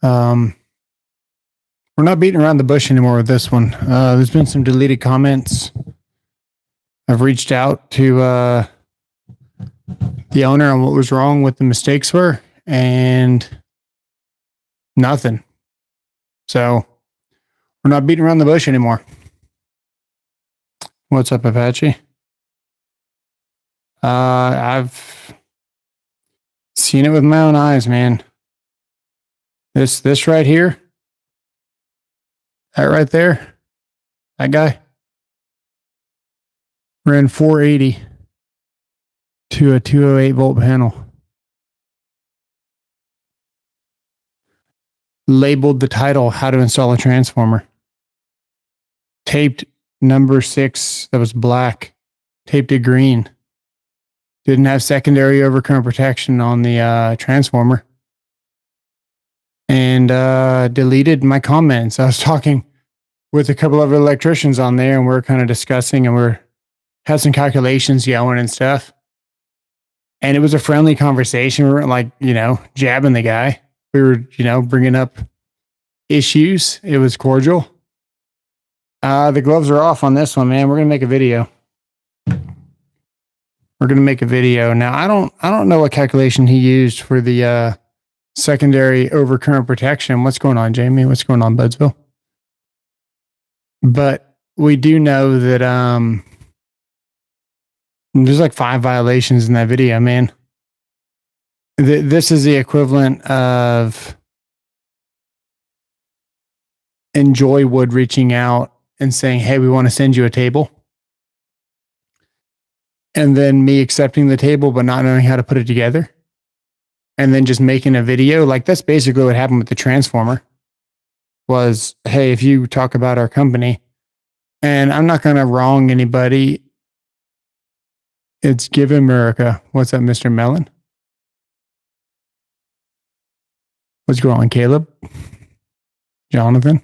Um, we're not beating around the bush anymore with this one. There's been some deleted comments. I've reached out to the owner on what was wrong, what the mistakes were, and nothing. So we're not beating around the bush anymore. What's up, Apache? I've seen it with my own eyes, man. This right here, that right there, that guy ran 480 to a 208 volt panel. Labeled the title, How to Install a Transformer. Taped number 6, that was black. Taped it green. Didn't have secondary overcurrent protection on the transformer. And deleted my comments. I was talking with a couple of electricians on there, and we are kind of discussing, and we had some calculations going and stuff. And it was a friendly conversation. We weren't like, jabbing the guy. We were, bringing up issues. It was cordial. The gloves are off on this one, man. We're going to make a video. Now, I don't know what calculation he used for the secondary overcurrent protection. What's going on, Jamie? What's going on, Budsville? But we do know that there's like 5 violations in that video, man. This is the equivalent of Enjoy Wood reaching out and saying, hey, we want to send you a table. And then me accepting the table, but not knowing how to put it together. And then just making a video. Like, that's basically what happened with the transformer. Was, hey, if you talk about our company, and I'm not going to wrong anybody. It's Give America. What's up, Mr. Mellon? What's going on, Caleb? Jonathan?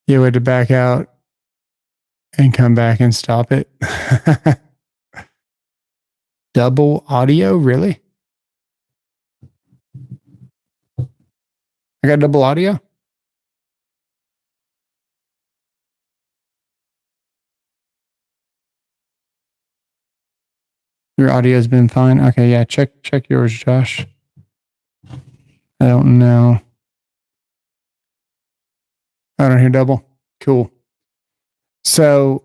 You had to back out and come back and stop it. Double audio? Really? I got double audio? Your audio's been fine? Okay, yeah, check yours, Josh. I don't know. I don't hear double. Cool. So,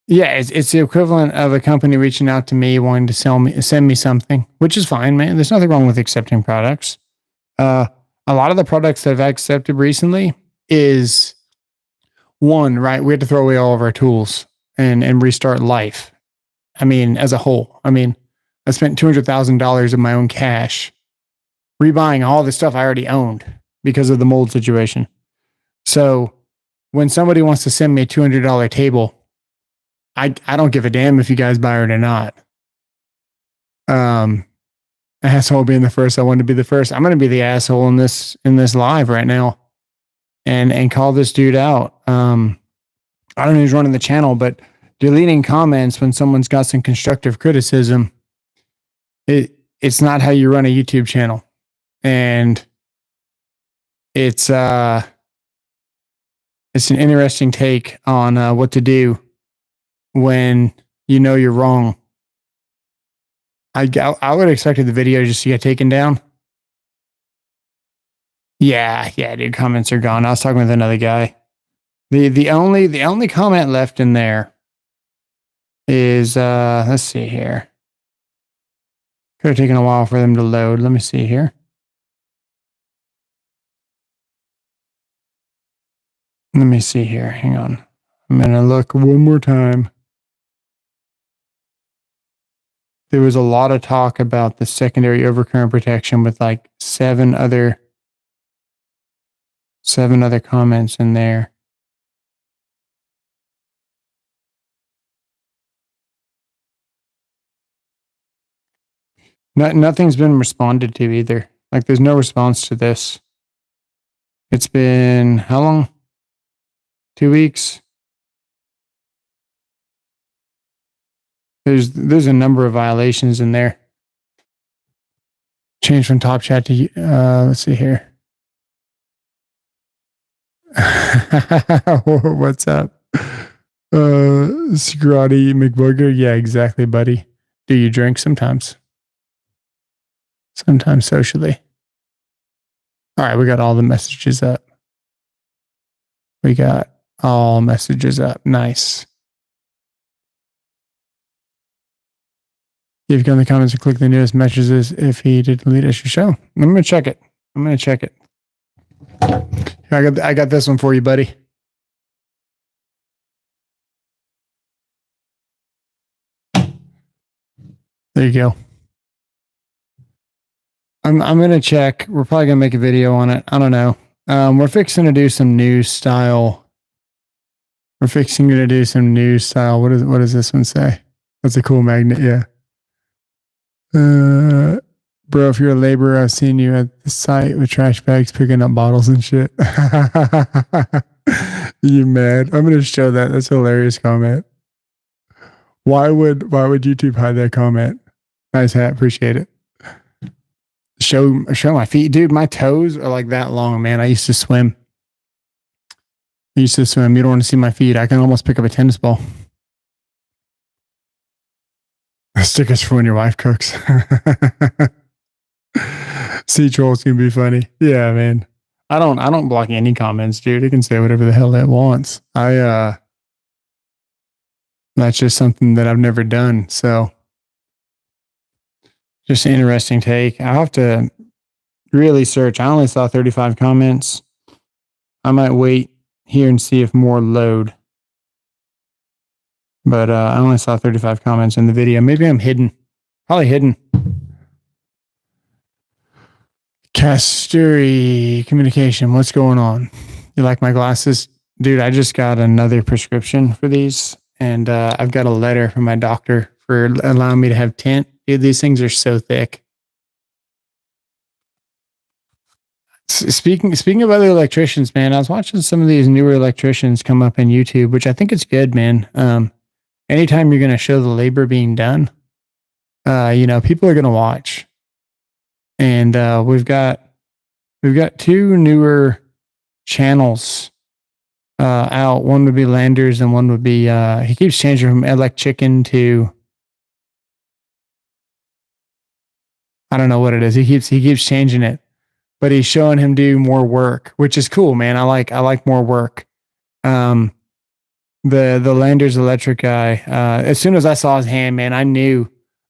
yeah, it's the equivalent of a company reaching out to me wanting to send me something, which is fine, man. There's nothing wrong with accepting products. A lot of the products that I've accepted recently is one, right? We had to throw away all of our tools and restart life. I mean, as a whole. I mean, I spent $200,000 of my own cash rebuying all the stuff I already owned because of the mold situation. So when somebody wants to send me a $200 table, I don't give a damn if you guys buy it or not. Asshole being the first, I wanted to be the first. I'm going to be the asshole in this live right now, and call this dude out. I don't know who's running the channel, but deleting comments when someone's got some constructive criticism, it's not how you run a YouTube channel, and it's an interesting take on what to do when you know you're wrong. I would have expected the video just to get taken down. Yeah, dude, comments are gone. I was talking with another guy. The only comment left in there is let's see here. Could have taken a while for them to load. Let me see here. Hang on. I'm gonna look one more time. There was a lot of talk about the secondary overcurrent protection with like seven other comments in there. Nothing's been responded to either. Like, there's no response to this. It's been how long? 2 weeks? There's a number of violations in there. Change from top chat to, let's see here. What's up? Scotty McBooger. Yeah, exactly, buddy. Do you drink sometimes? Sometimes socially. All right, we got all the messages up. We got all messages up. Nice. If you go in the comments and click the newest messages, if he did delete it, should show. I'm going to check it. I got this one for you, buddy. There you go. I'm going to check. We're probably going to make a video on it. I don't know. We're fixing to do some news style. What does this one say? That's a cool magnet. Yeah. Bro, if you're a laborer, I've seen you at the site with trash bags picking up bottles and shit. You mad? I'm gonna show that. That's a hilarious comment. Why would YouTube hide that comment? Nice hat, appreciate it. Show my feet, dude. My toes are like that long, man. I used to swim. You don't want to see my feet. I can almost pick up a tennis ball. Stickers for when your wife cooks. Sea trolls can be funny. Yeah, man. I don't block any comments, dude. It can say whatever the hell it wants. That's just something that I've never done. So just an interesting take. I'll have to really search. I only saw 35 comments. I might wait here and see if more load. But I only saw 35 comments in the video. Maybe I'm hidden. Probably hidden. Casturi Communication. What's going on? You like my glasses? Dude, I just got another prescription for these. And I've got a letter from my doctor for allowing me to have tint. Dude, these things are so thick. Speaking of other electricians, man, I was watching some of these newer electricians come up in YouTube, which I think it's good, man. Anytime you're going to show the labor being done, people are going to watch. And we've got two newer channels out. One would be Landers, and one would be he keeps changing from Elect Chicken to I don't know what it is. He keeps changing it, but he's showing him do more work, which is cool, man. I like more work. The Landers electric guy, as soon as I saw his hand, man, I knew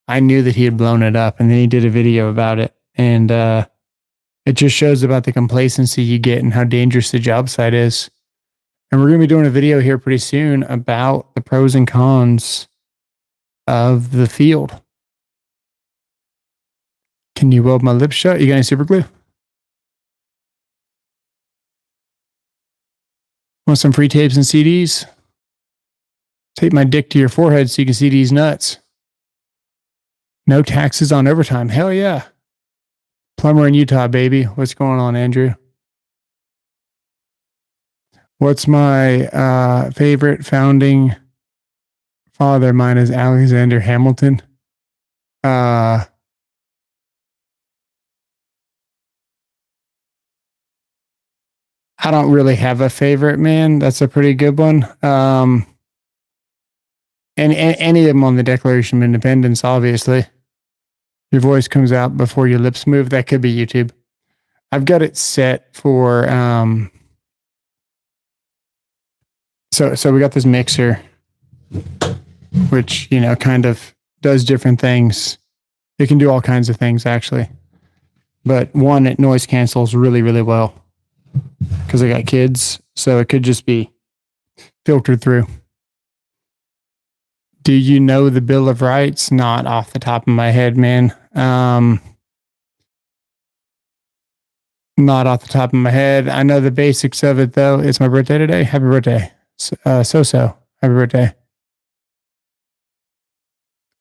that he had blown it up, and then he did a video about it. And it just shows about the complacency you get and how dangerous the job site is. And we're going to be doing a video here pretty soon about the pros and cons of the field. Can you weld my lips shut? You got any super glue? Want some free tapes and CDs? Tape my dick to your forehead so you can see these nuts. No taxes on overtime. Hell yeah. Plumber in Utah, baby. What's going on, Andrew? What's my favorite founding father? Mine is Alexander Hamilton. I don't really have a favorite, man. That's a pretty good one. And any of them on the Declaration of Independence, obviously. Your voice comes out before your lips move. That could be YouTube. I've got it set for so we got this mixer, which kind of does different things. It can do all kinds of things, actually. But one, it noise cancels really, really well because I got kids, so it could just be filtered through. Do you know the Bill of Rights? Not off the top of my head, man. Not off the top of my head. I know the basics of it, though. It's my birthday today. Happy birthday. So. Happy birthday.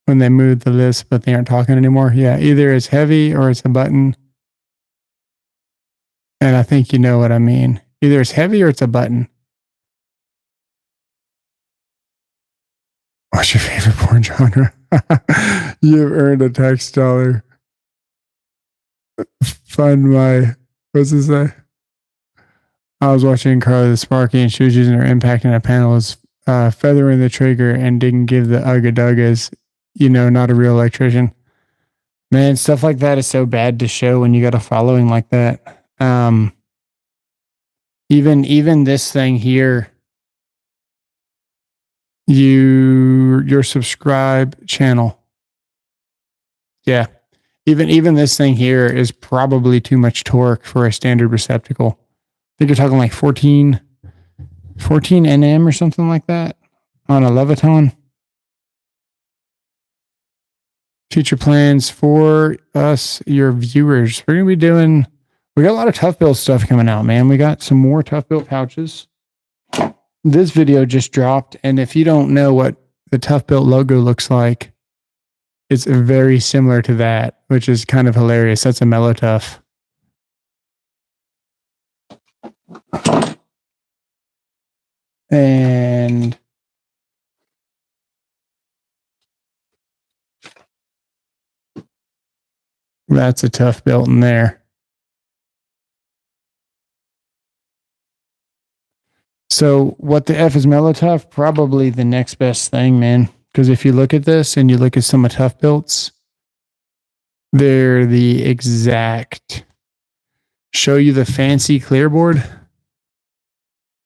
When they move the list, but they aren't talking anymore. Yeah, either it's heavy or it's a button. And I think you know what I mean. Either it's heavy or it's a button. What's your favorite porn genre? You've earned a tax dollar. Find my, what's this say? I was watching Carly the Sparky and she was using her impact in a panel was feathering the trigger and didn't give the ugga duggas, not a real electrician. Man, stuff like that is so bad to show when you got a following like that. Even this thing here, your subscribe channel. Yeah. Even this thing here is probably too much torque for a standard receptacle. I think you're talking like 14 Nm or something like that on a Leviton. Future plans for us, your viewers. We're going to be doing, we got a lot of ToughBuilt stuff coming out, man. We got some more ToughBuilt pouches. This video just dropped, and if you don't know what the ToughBuilt logo looks like, it's very similar to that, which is kind of hilarious. That's a Mellow Tough. And that's a ToughBuilt in there. So what the F is Mellow Tough? Probably the next best thing, man. Because if you look at this and you look at some of ToughBuilt's, they're the exact. Show you the fancy clearboard.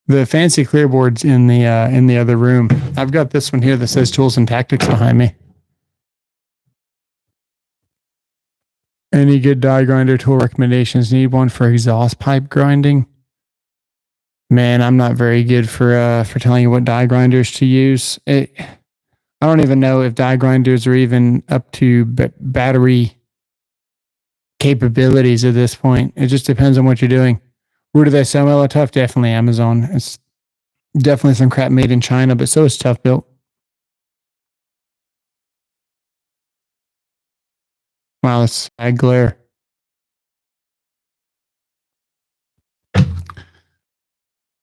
The fancy clearboard's in the other room. I've got this one here that says Tools and Tactics behind me. Any good die grinder tool recommendations? Need one for exhaust pipe grinding? Man, I'm not very good for telling you what die grinders to use. I don't even know if die grinders are even up to battery capabilities at this point. It just depends on what you're doing. Where do they sell Mellow Tough? Definitely Amazon. It's definitely some crap made in China, but so is ToughBuilt. Wow, it's a glare.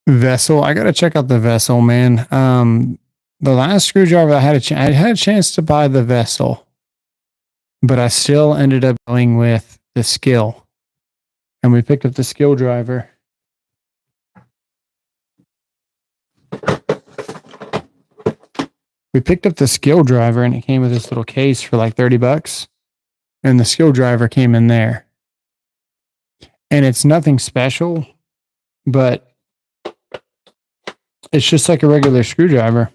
Vessel. I got to check out the Vessel, man. The last screwdriver I had a chance to buy the Vessel, but I still ended up going with the Skill. And we picked up the Skill driver. We picked up the Skill driver and it came with this little case for like $30. And the Skill driver came in there. And it's nothing special, but it's just like a regular screwdriver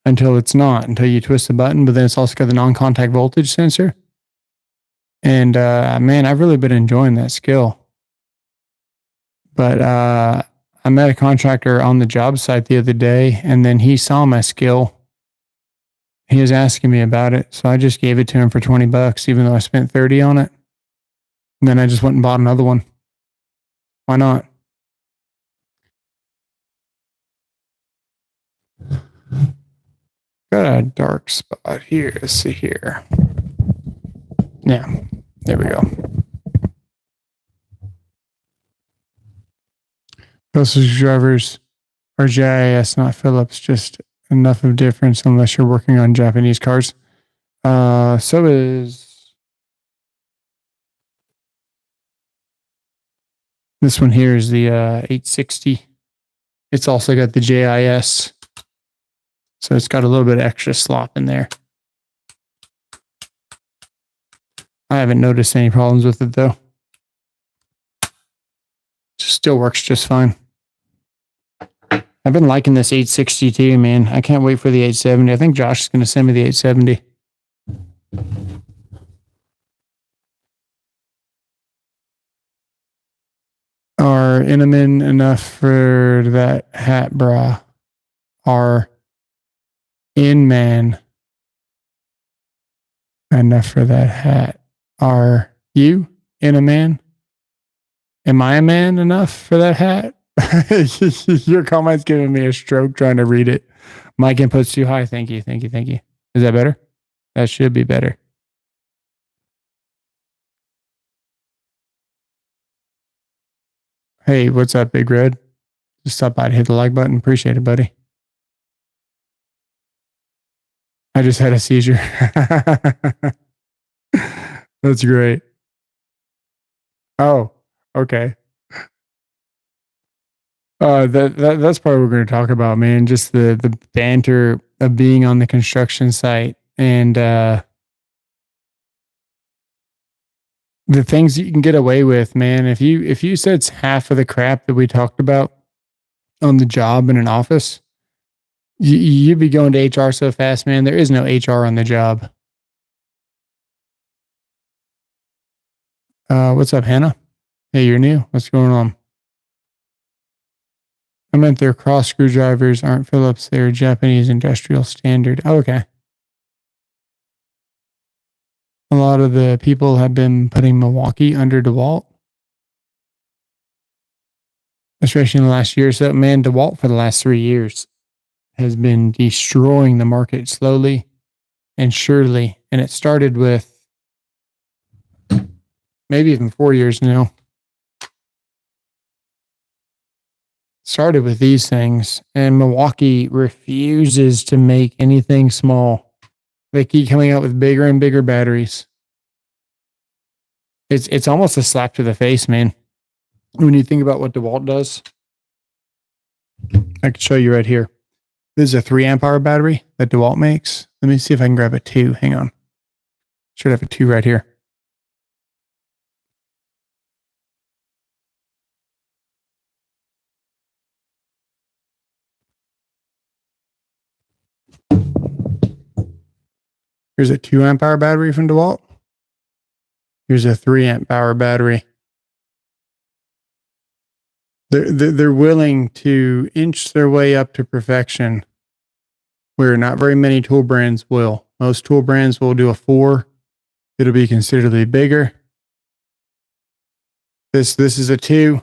until it's not, until you twist the button. But then it's also got the non-contact voltage sensor. And man, I've really been enjoying that Skill. But I met a contractor on the job site the other day, and then he saw my Skill. He was asking me about it, so I just gave it to him for $20, even though I spent $30 on it. And then I just went and bought another one. Why not? Got a dark spot here. Let's see here. Yeah, there we go. Those screwdrivers are JIS, not Phillips. Just enough of difference unless you're working on Japanese cars. So is this one here is the 860. It's also got the JIS. So it's got a little bit of extra slop in there. I haven't noticed any problems with it though. It still works just fine. I've been liking this 860 too, man. I can't wait for the 870. I think Josh is going to send me the 870. Are Inman enough for that hat, brah? Are Inman enough for that hat? Are you in a man? Am I a man enough for that hat? Your comment's giving me a stroke trying to read it. Mic input's too high. Thank you. Is that better? That should be better. Hey, what's up, Big Red? Just stop by to hit the like button. Appreciate it, buddy. I just had a seizure. That's great. Oh, okay. That's probably what we're going to talk about, man. Just the banter of being on the construction site and the things that you can get away with, man. If you said half of the crap that we talked about on the job in an office, you'd be going to HR so fast, man. There is no HR on the job. What's up, Hannah? Hey, you're new. What's going on? I meant their cross screwdrivers aren't Phillips. They're Japanese industrial standard. Oh, okay. A lot of the people have been putting Milwaukee under DeWalt, especially in the last year or so. Man, DeWalt for the last 3 years has been destroying the market slowly and surely. And it started with maybe even 4 years now. Started with these things, and Milwaukee refuses to make anything small. They keep coming out with bigger and bigger batteries. It's almost a slap to the face, man. When you think about what DeWalt does, I can show you right here. This is a 3 amp hour battery that DeWalt makes. Let me see if I can grab a 2. Hang on. Should have a 2 right here. Here's a 2 amp hour battery from DeWalt. Here's a 3 amp hour battery. They're willing to inch their way up to perfection, where not very many tool brands will. Most tool brands will do a 4. It'll be considerably bigger. This is a 2,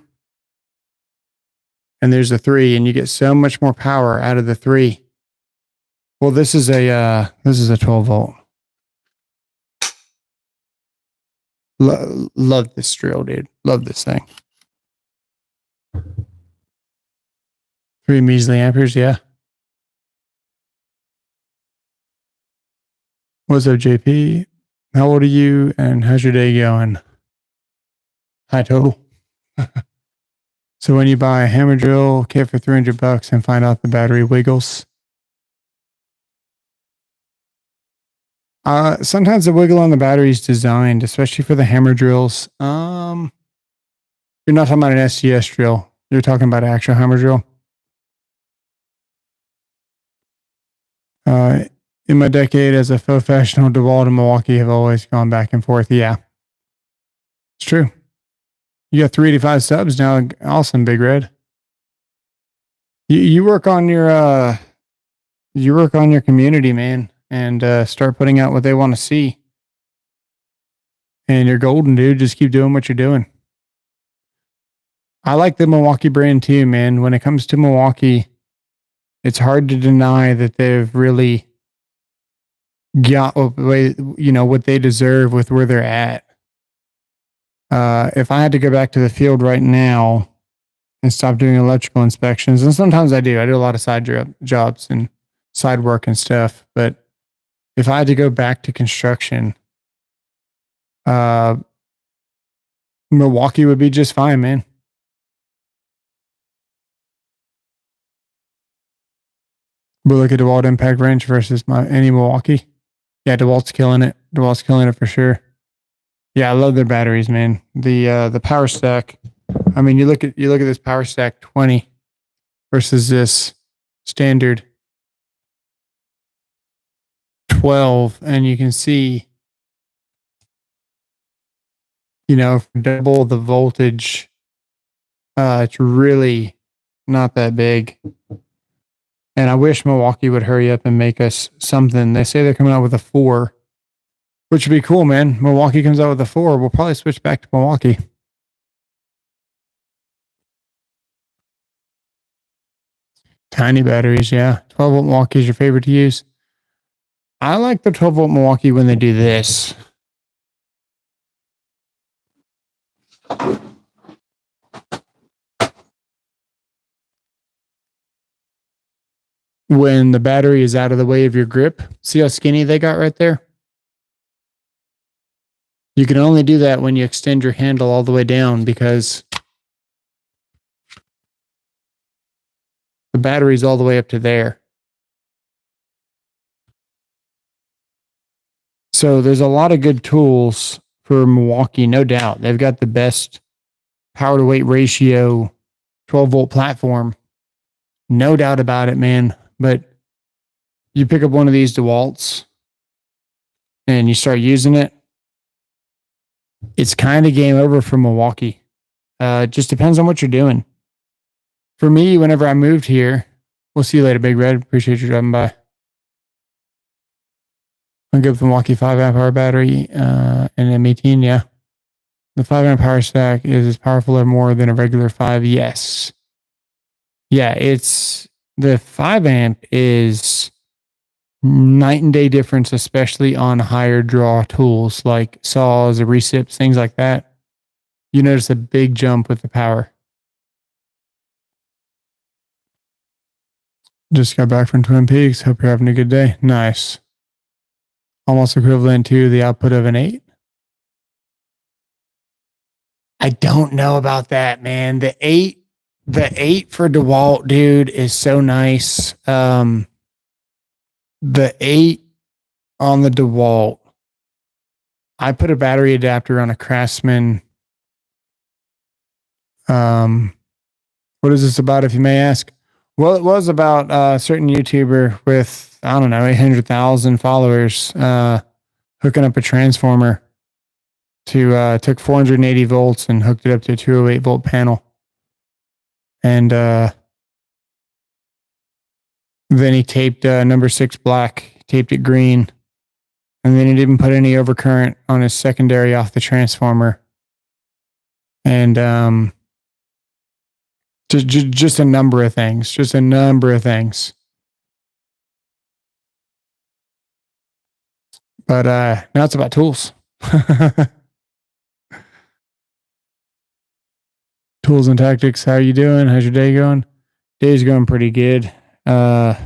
and there's a 3, and you get so much more power out of the 3. Well, this is a 12 volt. Love this drill, dude. Love this thing. 3 measly amperes, yeah. What's up, JP? How old are you, and how's your day going? High total. So when you buy a hammer drill kit for $300 and find out the battery wiggles, sometimes the wiggle on the battery is designed, especially for the hammer drills. You're not talking about an STS drill. You're talking about an actual hammer drill. In my decade as a professional, DeWalt and Milwaukee have always gone back and forth. Yeah, it's true. You got 385 subs now. Awesome, Big Red. You work on your community, man, and start putting out what they want to see. And you're golden, dude. Just keep doing what you're doing. I like the Milwaukee brand too, man. When it comes to Milwaukee, it's hard to deny that they've really got what they deserve with where they're at. If I had to go back to the field right now and stop doing electrical inspections, and sometimes I do a lot of side jobs and side work and stuff. But if I had to go back to construction, Milwaukee would be just fine, man. But look at DeWalt impact wrench versus any Milwaukee. Yeah, DeWalt's killing it. DeWalt's killing it for sure. Yeah, I love their batteries, man. The Power Stack. I mean, you look at this Power Stack 20 versus this standard 12, and you can see, double the voltage. It's really not that big. And I wish Milwaukee would hurry up and make us something. They say they're coming out with a 4, which would be cool, man. Milwaukee comes out with a 4. We'll probably switch back to Milwaukee. Tiny batteries, yeah. 12 volt Milwaukee is your favorite to use. I like the 12 volt Milwaukee when they do this. When the battery is out of the way of your grip. See how skinny they got right there? You can only do that when you extend your handle all the way down because the battery's all the way up to there. So there's a lot of good tools for Milwaukee, no doubt. They've got the best power to weight ratio 12 volt platform. No doubt about it, man. But you pick up one of these DeWalt's and you start using it, it's kind of game over for Milwaukee. It just depends on what you're doing. For me, whenever I moved here, we'll see you later, Big Red. Appreciate you driving by. I'm good with the Milwaukee 5 amp hour battery and M18, yeah. The 5 amp power stack is as powerful or more than a regular 5, yes. Yeah, it's the 5 amp is night and day difference, especially on higher draw tools like saws or recips, things like that. You notice a big jump with the power. Just got back from Twin Peaks. Hope you're having a good day. Nice. Almost equivalent to the output of an 8. I don't know about that, man. The 8 for DeWalt, dude, is so nice. The 8 on the DeWalt, I put a battery adapter on a Craftsman. What is this about, if you may ask? Well, it was about a certain YouTuber with, I don't know, 800,000 followers hooking up a transformer to took 480 volts and hooked it up to a 208 volt panel. And then he taped number 6 black, taped it green, and then he didn't put any overcurrent on his secondary off the transformer. And just a number of things. But now it's about tools. Tools and tactics. How you doing? How's your day going? Day's going pretty good. Yeah,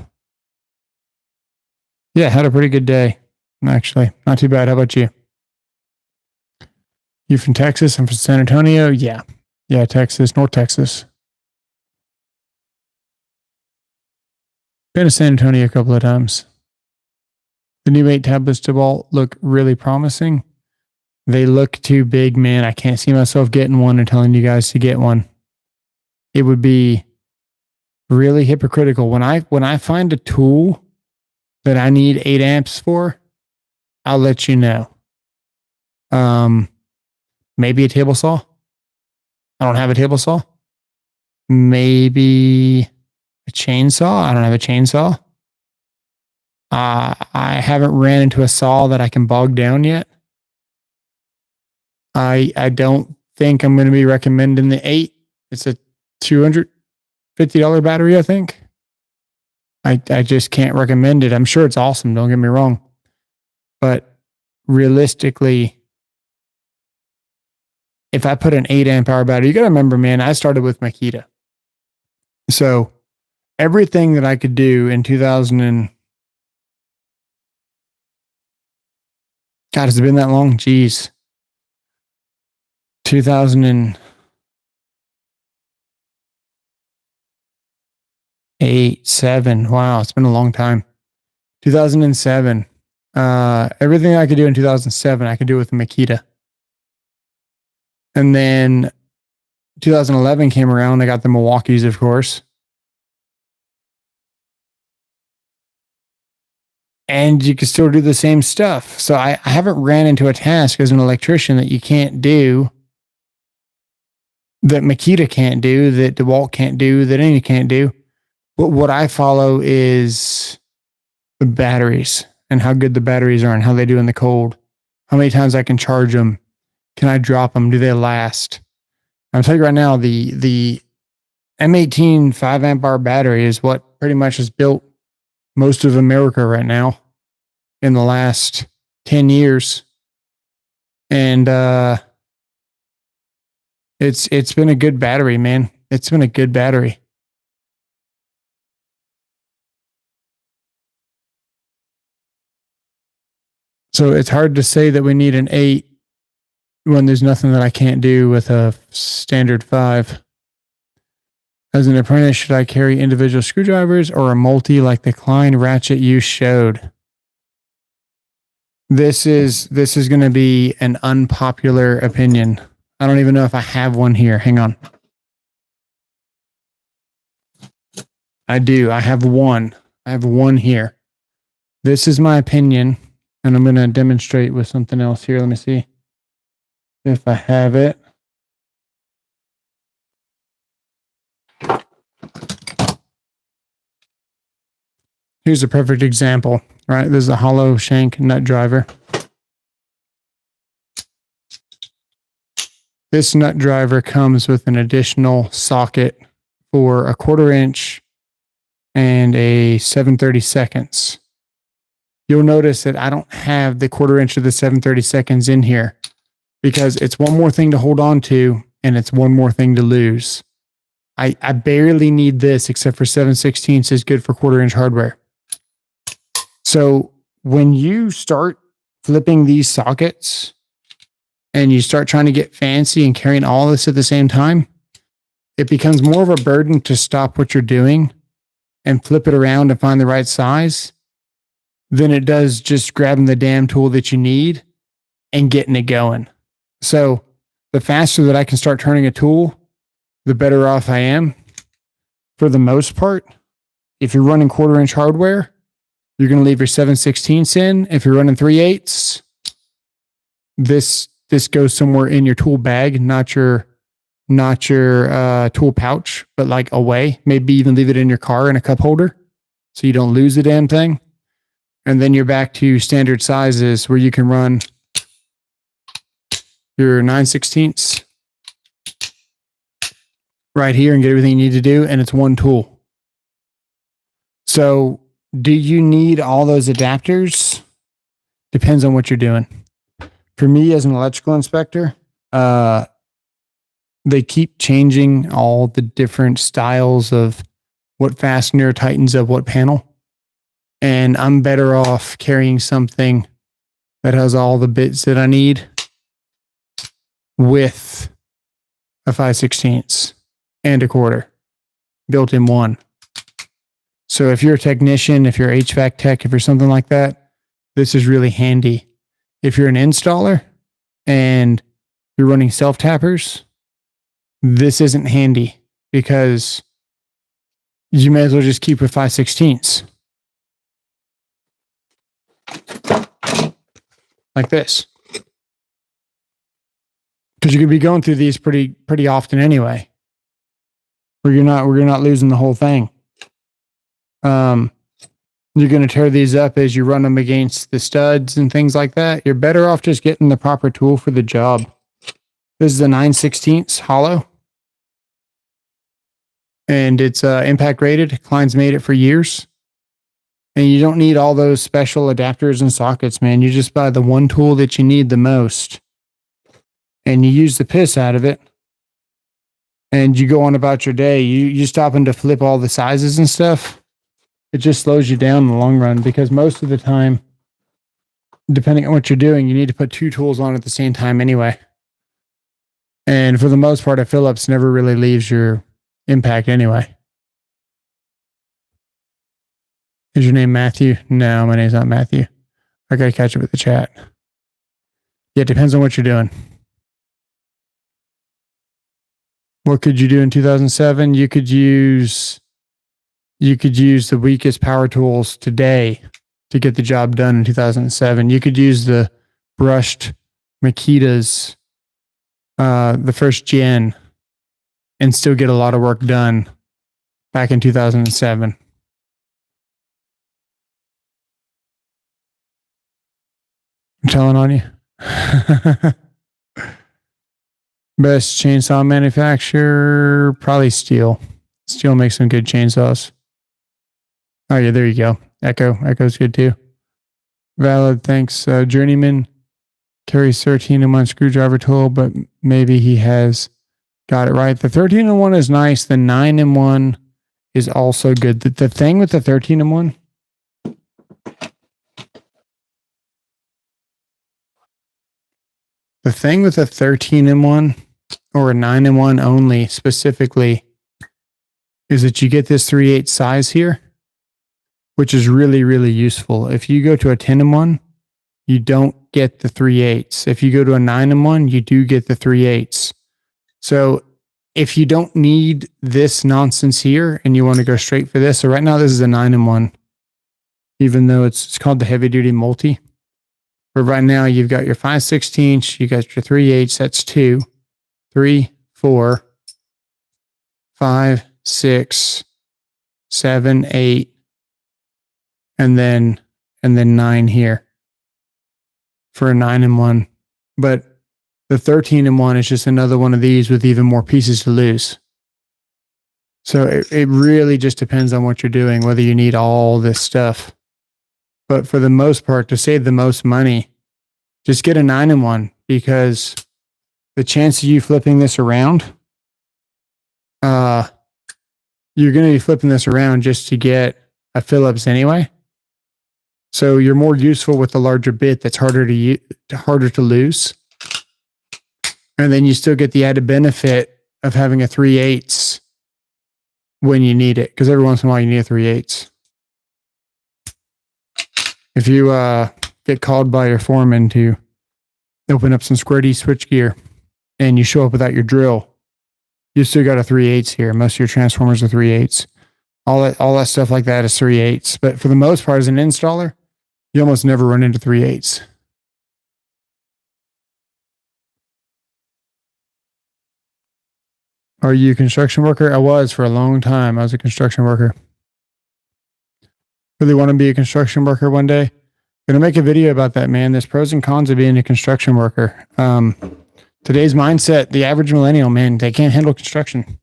had a pretty good day. Actually, not too bad. How about you? You from Texas? I'm from San Antonio. Yeah, Texas, North Texas. Been to San Antonio a couple of times. The new 8 tablets DeWalt look really promising. They look too big, man. I can't see myself getting one or telling you guys to get one. It would be really hypocritical. When I find a tool that I need 8 amps for, I'll let you know. Maybe a table saw. I don't have a table saw. Maybe a chainsaw. I don't have a chainsaw. I haven't ran into a saw that I can bog down yet. I don't think I'm going to be recommending the 8. It's a $250 battery, I think. I just can't recommend it. I'm sure it's awesome, don't get me wrong. But realistically, if I put an 8 amp hour battery, you got to remember, man, I started with Makita. So everything that I could do in 2000 and God, has it been that long? Jeez. 2008, 7. Wow, it's been a long time. 2007. Everything I could do in 2007, I could do with the Makita. And then 2011 came around. I got the Milwaukee's, of course. And you can still do the same stuff. So I haven't ran into a task as an electrician that you can't do, that Makita can't do, that DeWalt can't do, that any can't do. But what I follow is the batteries and how good the batteries are and how they do in the cold. How many times I can charge them. Can I drop them? Do they last? I'll tell you right now, the M18 5 amp hour battery is what pretty much has built most of America right now in the last 10 years. And it's been a good battery, man. It's been a good battery. So it's hard to say that we need an 8 when there's nothing that I can't do with a standard 5. As an apprentice, should I carry individual screwdrivers or a multi like the Klein ratchet you showed? This is going to be an unpopular opinion. I don't even know if I have one here. Hang on. I do. I have one. I have one here. This is my opinion, and I'm going to demonstrate with something else here. Let me see if I have it. Here's a perfect example, right? This is a hollow shank nut driver. This nut driver comes with an additional socket for a 1/4 inch and a 7/32. You'll notice that I don't have the 1/4 inch of the 7/32 in here because it's one more thing to hold on to and it's one more thing to lose. I barely need this except for 7/16 is good for 1/4 inch hardware. So when you start flipping these sockets and you start trying to get fancy and carrying all this at the same time, it becomes more of a burden to stop what you're doing and flip it around and find the right size than it does just grabbing the damn tool that you need and getting it going. So the faster that I can start turning a tool, the better off I am. For the most part, if you're running 1/4 inch hardware, you're going to leave your 7/16 in. If you're running 3/8, this goes somewhere in your tool bag, not your tool pouch, but like away. Maybe even leave it in your car in a cup holder so you don't lose the damn thing. And then you're back to standard sizes where you can run your 9/16 right here and get everything you need to do. And it's one tool. So do you need all those adapters? Depends on what you're doing. For me as an electrical inspector, they keep changing all the different styles of what fastener tightens up what panel. And I'm better off carrying something that has all the bits that I need with a 5/16 and a 1/4 built in one. So if you're a technician, if you're HVAC tech, if you're something like that, this is really handy. If you're an installer and you're running self-tappers, this isn't handy because you may as well just keep with 5/16. Like this. Because you could be going through these pretty often anyway. Where you're not losing the whole thing. You're going to tear these up as you run them against the studs and things like that. You're better off just getting the proper tool for the job. This is the 9/16 hollow. And it's impact rated. Klein's made it for years. And you don't need all those special adapters and sockets, man. You just buy the one tool that you need the most. And you use the piss out of it. And you go on about your day. You stopping to flip all the sizes and stuff. It just slows you down in the long run because most of the time, depending on what you're doing, you need to put two tools on at the same time anyway. And for the most part, a Phillips never really leaves your impact anyway. Is your name Matthew? No, my name's not Matthew. I gotta catch up with the chat. Yeah, it depends on what you're doing. What could you do in 2007? You could use the weakest power tools today to get the job done in 2007. You could use the brushed Makitas, the first gen, and still get a lot of work done back in 2007. I'm telling on you. Best chainsaw manufacturer, probably Steel. Steel makes some good chainsaws. Oh yeah, there you go. Echo's good too. Valid, thanks. Journeyman carries 13-in-1 screwdriver tool, but maybe he has got it right. The 13-in-1 is nice. The 9-in-1 is also good. The thing with the 13-in-1, The thing with a 13-in-1 or a 9-in-1 only specifically is that you get this 3/8 size here, which is really, really useful. If you go to a 10-in-1, you don't get the 3/8. If you go to a 9-in-1, you do get the 3/8. So if you don't need this nonsense here and you want to go straight for this, so right now this is a 9-in-1, even though it's called the heavy duty multi. But right now you've got your 5/16, you got your 3/8, that's 2, 3, 4, 5, 6, 7, 8, and then 9 here for a 9-in-1. But the 13-in-1 is just another one of these with even more pieces to lose. So it really just depends on what you're doing, whether you need all this stuff. But for the most part, to save the most money, just get a 9-in-1, because the chance of you flipping this around, you're going to be flipping this around just to get a Phillips anyway. So you're more useful with the larger bit that's harder to lose. And then you still get the added benefit of having a 3/8 when you need it, because every once in a while you need a 3/8. If you get called by your foreman to open up some square D switchgear and you show up without your drill, you still got a 3/8 here. Most of your transformers are 3/8. All that stuff like that is 3/8. But for the most part, as an installer, you almost never run into 3/8. Are you a construction worker? I was for a long time. I was a construction worker. Really want to be a construction worker one day. Gonna make a video about that, man. There's pros and cons of being a construction worker. Today's mindset, the average millennial, man, they can't handle construction.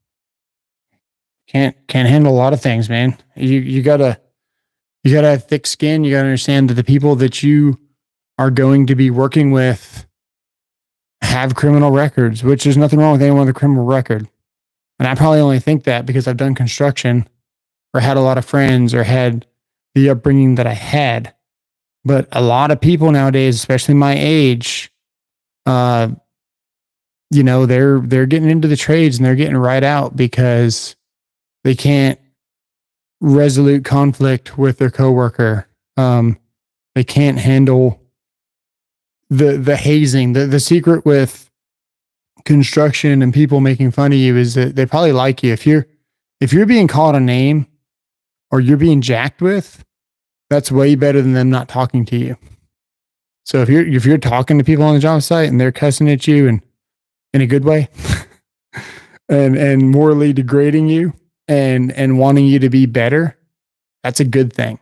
Can't handle a lot of things, man. You gotta have thick skin. You gotta understand that the people that you are going to be working with have criminal records, which there's nothing wrong with anyone with a criminal record. And I probably only think that because I've done construction or had a lot of friends or had the upbringing that I had. But a lot of people nowadays, especially my age, they're getting into the trades and they're getting right out because they can't resolute conflict with their coworker. They can't handle the hazing. The secret with construction and people making fun of you is that they probably like you. If you're being called a name or you're being jacked with, that's way better than them not talking to you. So if you're talking to people on the job site and they're cussing at you and in a good way and morally degrading you and wanting you to be better, that's a good thing.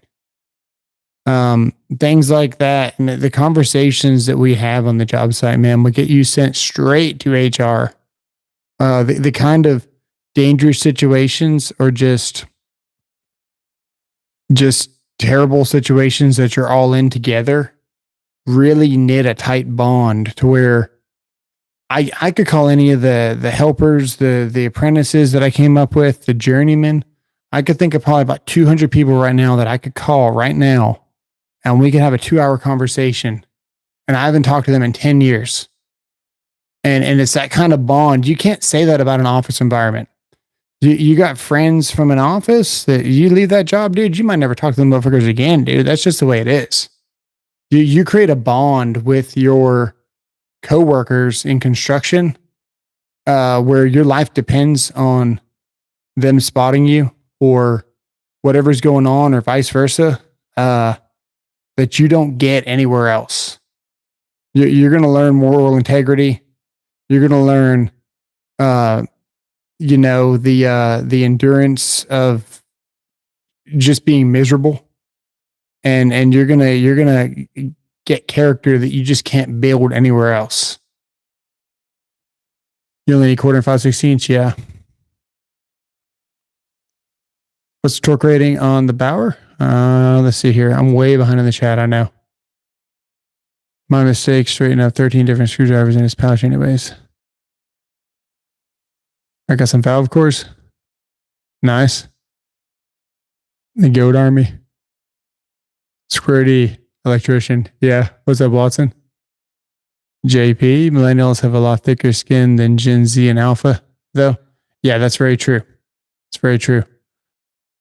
Things like that, and the conversations that we have on the job site, man, will get you sent straight to HR. The kind of dangerous situations or just terrible situations that you're all in together really knit a tight bond to where I could call any of the helpers, the apprentices that I came up with, the journeymen. I could think of probably about 200 people right now that I could call right now and we could have a 2-hour conversation. And I haven't talked to them in 10 years. And it's that kind of bond. You can't say that about an office environment. You got friends from an office that you leave that job, dude, you might never talk to them motherfuckers again, dude. That's just the way it is. You create a bond with your coworkers in construction, where your life depends on them spotting you or whatever's going on or vice versa, that you don't get anywhere else. You're going to learn moral integrity. You're going to learn, the endurance of just being miserable, and you're gonna get character that you just can't build anywhere else. You only need 1/4 and 5/16, yeah. What's the torque rating on the Bauer? Let's see here. I'm way behind in the chat. I know. My mistake. Straighten up 13 different screwdrivers in his pouch, anyways. I got some valve cores. Nice. The Goat Army. Square D electrician. Yeah. What's up, Watson? JP, millennials have a lot thicker skin than Gen Z and Alpha, though. Yeah, that's very true. It's very true.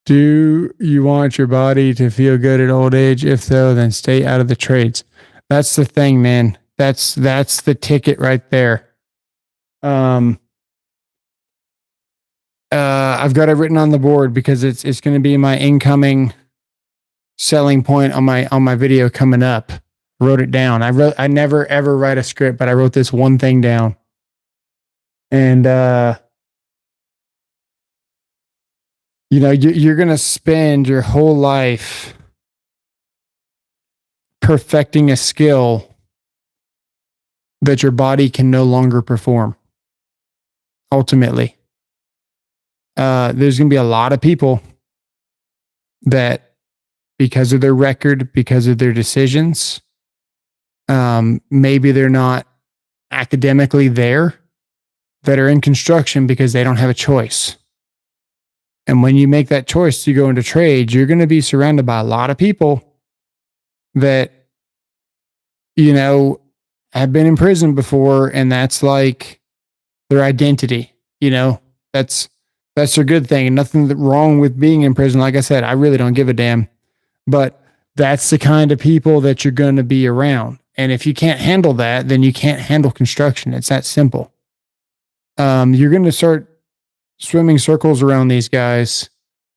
Do you want your body to feel good at old age? If so, then stay out of the trades. That's the thing, man. That's the ticket right there. I've got it written on the board because it's going to be my incoming selling point on my video coming up. Wrote it down. I never ever write a script, but I wrote this one thing down. And you're going to spend your whole life perfecting a skill that your body can no longer perform. Ultimately, there's going to be a lot of people that, because of their record, because of their decisions, maybe they're not academically there, that are in construction because they don't have a choice. And when you make that choice to go into trades, you're going to be surrounded by a lot of people that, have been in prison before, and that's like their identity. That's their good thing, and nothing wrong with being in prison. Like I said, I really don't give a damn, but that's the kind of people that you're going to be around. And if you can't handle that, then you can't handle construction. It's that simple. You're going to start swimming circles around these guys,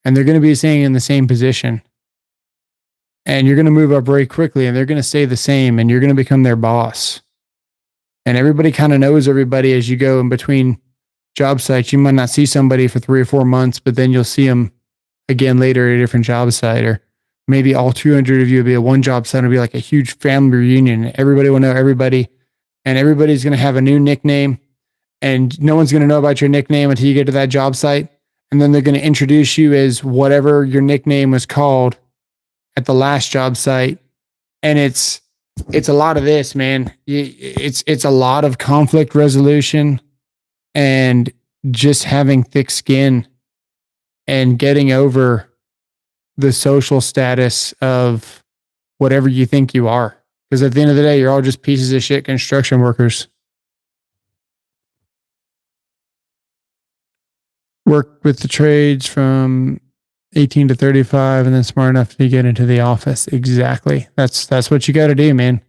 and they're going to be staying in the same position. And you're going to move up very quickly, and they're going to stay the same, and you're going to become their boss. And everybody kind of knows everybody as you go in between job sites. You might not see somebody for 3 or 4 months, but then you'll see them again later at a different job site, or maybe all 200 of you will be at one job site. It'll be like a huge family reunion. Everybody will know everybody, and everybody's going to have a new nickname, and no one's going to know about your nickname until you get to that job site. And then they're going to introduce you as whatever your nickname was called at the last job site. And it's a lot of this, man. It's a lot of conflict resolution and just having thick skin and getting over the social status of whatever you think you are. Because at the end of the day, you're all just pieces of shit construction workers. Work with the trades from 18 to 35 and then smart enough to get into the office. Exactly. That's what you got to do, man.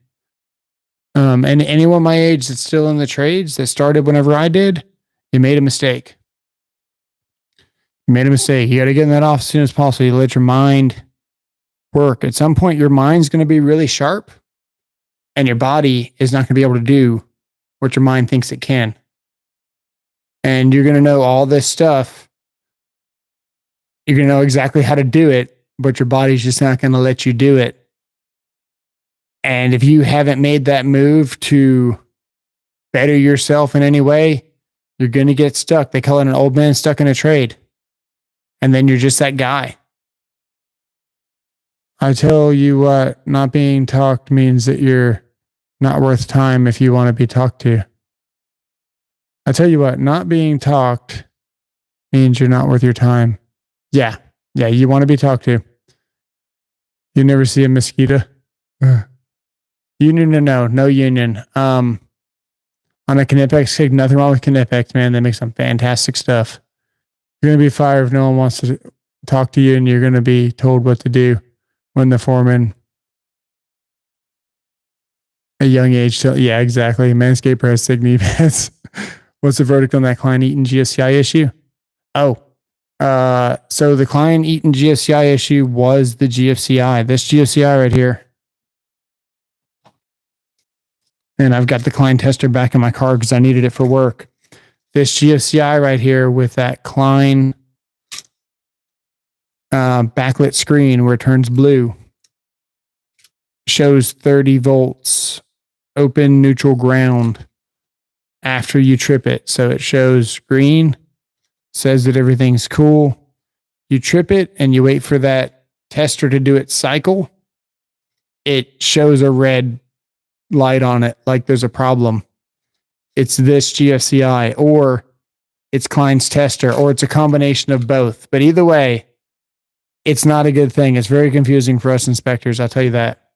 And anyone my age that's still in the trades that started whenever I did, you made a mistake. You made a mistake. You got to get in that office as soon as possible. You let your mind work. At some point, your mind's going to be really sharp and your body is not going to be able to do what your mind thinks it can. And you're going to know all this stuff. You're going to know exactly how to do it, but your body's just not going to let you do it. And if you haven't made that move to better yourself in any way, you're going to get stuck. They call it an old man stuck in a trade. And then you're just that guy. I tell you what, not being talked means that you're not worth time if you want to be talked to. I tell you what, not being talked means you're not worth your time. Yeah, you want to be talked to. You never see a mosquito. Union or no union. On a Knipex stick, nothing wrong with Knipex, man. They make some fantastic stuff. You're going to be fired if no one wants to talk to you, and you're going to be told what to do when the foreman, a young age. Yeah, exactly. Manscaped has sick knee pads. What's the verdict on that client-eaten GFCI issue? Oh, so the client-eaten GFCI issue was the GFCI. This GFCI right here. And I've got the Klein tester back in my car because I needed it for work. This GFCI right here with that Klein backlit screen where it turns blue shows 30 volts open neutral ground after you trip it. So it shows green, says that everything's cool. You trip it and you wait for that tester to do its cycle. It shows a red light on it like there's a problem. It's this GFCI, or it's Klein's tester, or it's a combination of both. But either way, it's not a good thing. It's very confusing for us inspectors, I'll tell you that.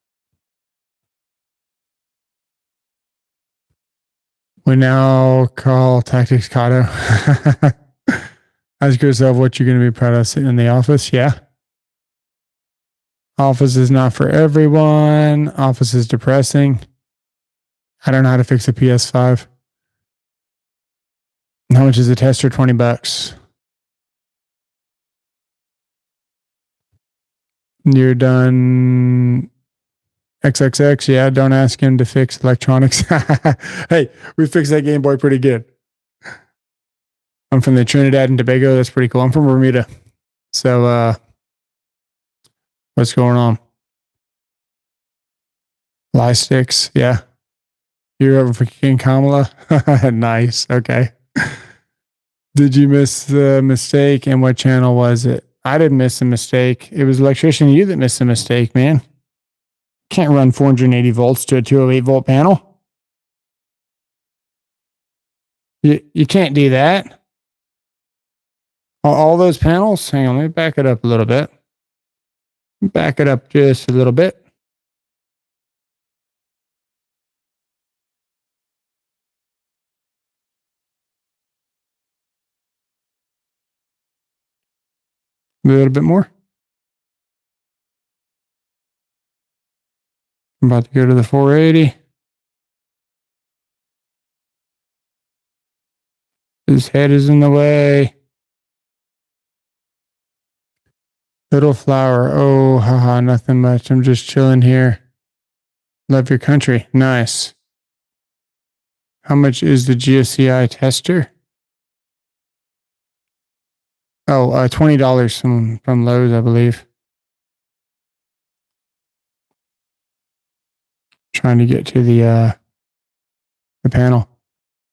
We now call tactics Kato. Ask yourself what you're going to be proud of sitting in the office. Yeah. Office is not for everyone. Office is depressing. I don't know how to fix a PS5. How much is a tester? $20. You're done. XXX. Yeah. Don't ask him to fix electronics. Hey, we fixed that Game Boy pretty good. I'm from the Trinidad and Tobago. That's pretty cool. I'm from Bermuda. So, what's going on? Lie sticks. Yeah. You're over for King Kamala. Nice. Okay. Did you miss the mistake? And what channel was it? I didn't miss the mistake. It was electrician you that missed the mistake, man. Can't run 480 volts to a 208 volt panel. You can't do that. All those panels. Hang on, let me back it up a little bit. Back it up just a little bit. A little bit more. I'm about to go to the 480. His head is in the way. Little flower. Oh, haha, nothing much. I'm just chilling here. Love your country. Nice. How much is the GFCI tester? Oh, $20 from Lowe's, I believe. Trying to get to the panel.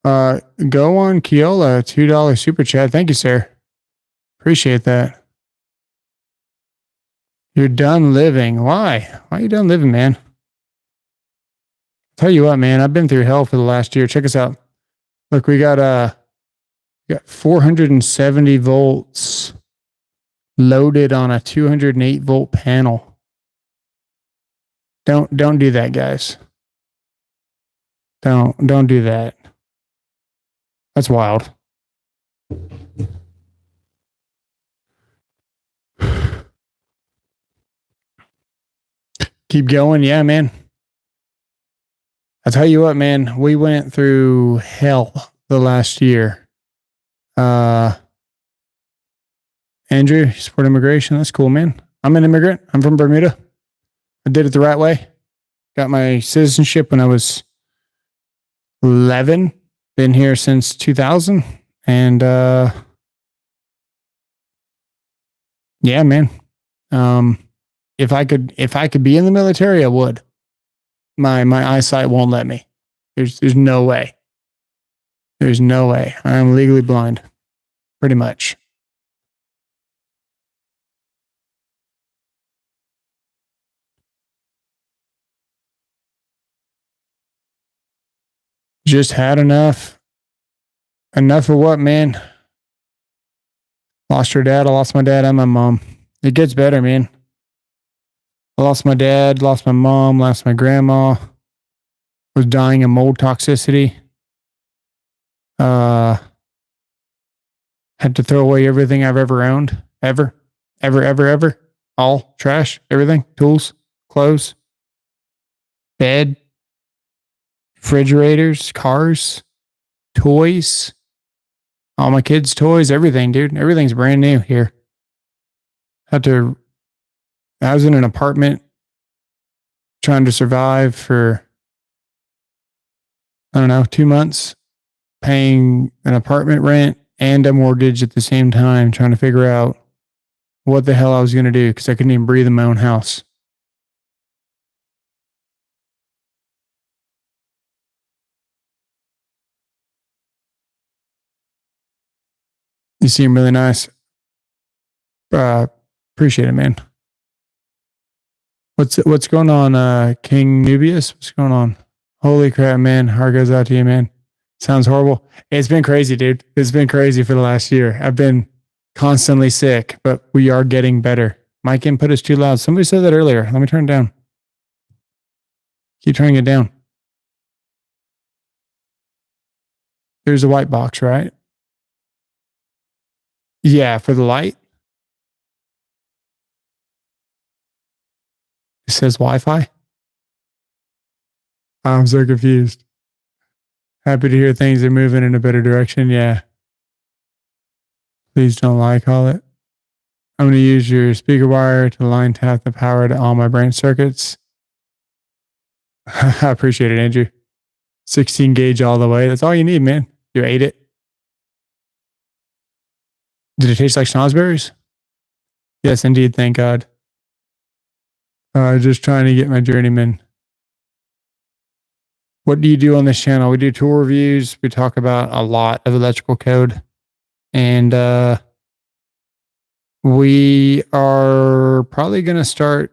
Go on Keola, $2 super chat. Thank you, sir. Appreciate that. You're done living. Why? Why are you done living, man? Tell you what, man, I've been through hell for the last year. Check us out. Look, we got 470 volts loaded on a 208 volt panel. Don't do that, guys. Don't do that. That's wild. Keep going. Yeah, man. I'll tell you what, man, we went through hell the last year. Andrew, you support immigration. That's cool, man. I'm an immigrant. I'm from Bermuda. I did it the right way. Got my citizenship when I was 11. Been here since 2000. And yeah, man. If I could be in the military, I would. My eyesight won't let me. There's no way. There's no way. I'm legally blind. Pretty much. Just had enough. Enough of what, man? Lost your dad. I lost my dad and my mom. It gets better, man. I lost my dad, lost my mom, lost my grandma. Was dying of mold toxicity. Had to throw away everything I've ever owned. Ever. All trash, everything. Tools, clothes, bed, refrigerators, cars, toys. All my kids' toys, everything, dude. Everything's brand new here. I was in an apartment trying to survive for, I don't know, 2 months, paying an apartment rent and a mortgage at the same time, trying to figure out what the hell I was going to do because I couldn't even breathe in my own house. You seem really nice. Appreciate it, man. What's going on, King Nubius? What's going on? Holy crap, man. Heart goes out to you, man. Sounds horrible. It's been crazy, dude. It's been crazy for the last year. I've been constantly sick, but we are getting better. Mic input is too loud. Somebody said that earlier. Let me turn it down. Keep turning it down. There's a white box, right? Yeah, for the light. It says Wi-Fi. I'm so confused. Happy to hear things are moving in a better direction. Yeah. Please don't lie, call it. I'm going to use your speaker wire to line tap the power to all my branch circuits. I appreciate it, Andrew. 16 gauge all the way. That's all you need, man. You ate it. Did it taste like schnozberries? Yes, indeed. Thank God. Just trying to get my journeyman. What do you do on this channel? We do tool reviews. We talk about a lot of electrical code. And we are probably going to start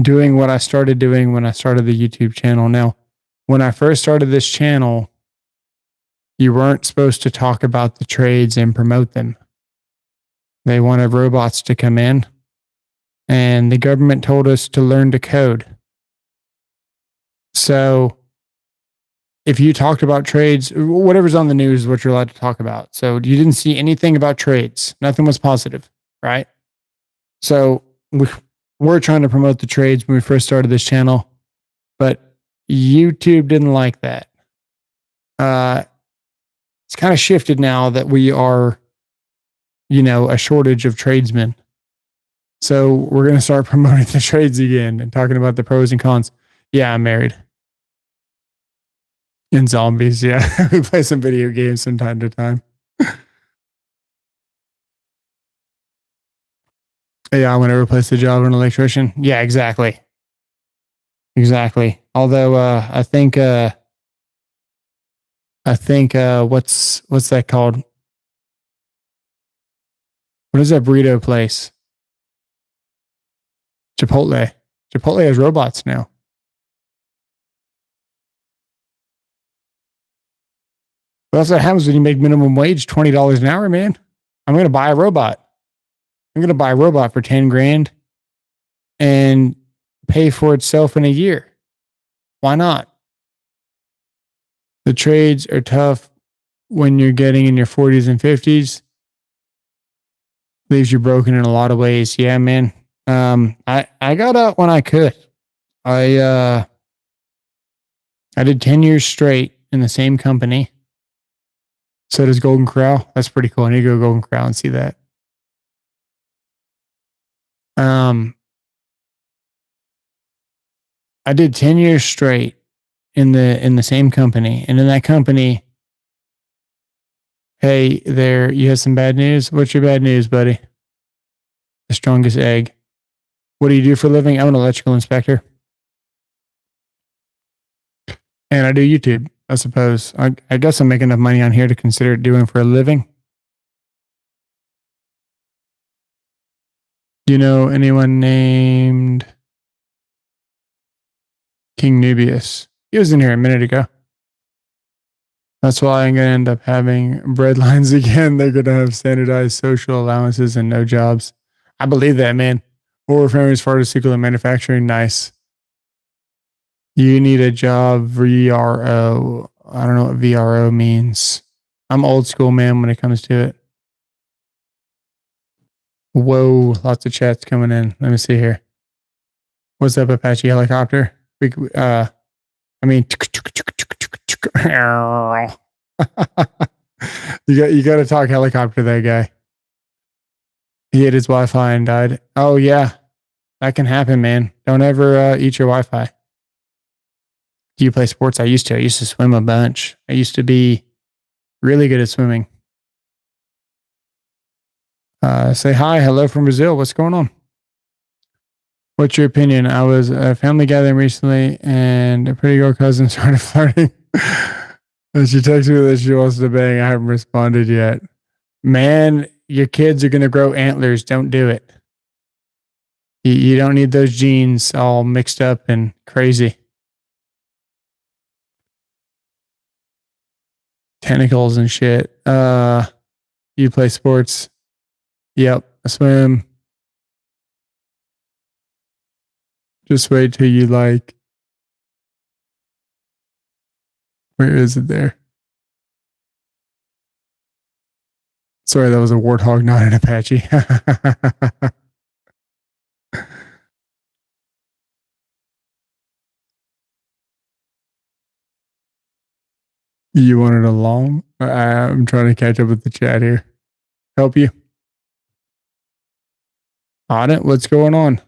doing what I started doing when I started the YouTube channel. Now, when I first started this channel, you weren't supposed to talk about the trades and promote them. They wanted robots to come in, and the government told us to learn to code. So if you talked about trades, whatever's on the news is what you're allowed to talk about. So you didn't see anything about trades. Nothing was positive, right? So we're trying to promote the trades when we first started this channel, but YouTube didn't like that. It's kind of shifted now that we are, a shortage of tradesmen. So we're going to start promoting the trades again and talking about the pros and cons. Yeah, I'm married. And zombies, yeah. We play some video games from time to time. Yeah, I want to replace the job of an electrician. Yeah, exactly. Exactly. Although I think what's that called? What is that burrito place? Chipotle. Chipotle has robots now. But that's what happens when you make minimum wage $20 an hour, man. I'm going to buy a robot. I'm going to buy a robot for 10 grand and pay for itself in a year. Why not? The trades are tough when you're getting in your 40s and 50s. Leaves you broken in a lot of ways. Yeah, man. I got out when I could. I did 10 years straight in the same company. So does Golden Corral. That's pretty cool. I need to go to Golden Corral and see that. I did 10 years straight in the same company. And in that company, hey there, you have some bad news? What's your bad news, buddy? The strongest egg. What do you do for a living? I'm an electrical inspector. And I do YouTube, I suppose. I guess I'm making enough money on here to consider doing for a living. Do you know anyone named King Nubius? He was in here a minute ago. That's why I'm going to end up having breadlines again. They're going to have standardized social allowances and no jobs. I believe that, man. Or families, pharmaceutical and manufacturing. Nice. You need a job, VRO. I don't know what VRO means. I'm old school, man, when it comes to it. Whoa, lots of chats coming in. Let me see here. What's up, Apache helicopter? You got to talk helicopter to that guy. He hit his Wi-Fi and died. Oh yeah, that can happen, man. Don't ever eat your Wi-Fi. Do you play sports? I used to swim a bunch. I used to be really good at swimming. Say hi, hello from Brazil. What's going on? What's your opinion? I was at a family gathering recently and a pretty girl cousin started flirting. And she texted me that she wants to bang. I haven't responded yet. Man, your kids are going to grow antlers. Don't do it. You don't need those genes all mixed up and crazy. Tentacles and shit. You play sports? Yep. I swim. Just wait till you where is it there? Sorry, that was a warthog, not an Apache. You wanted a long? I'm trying to catch up with the chat here. Help you? On it? What's going on?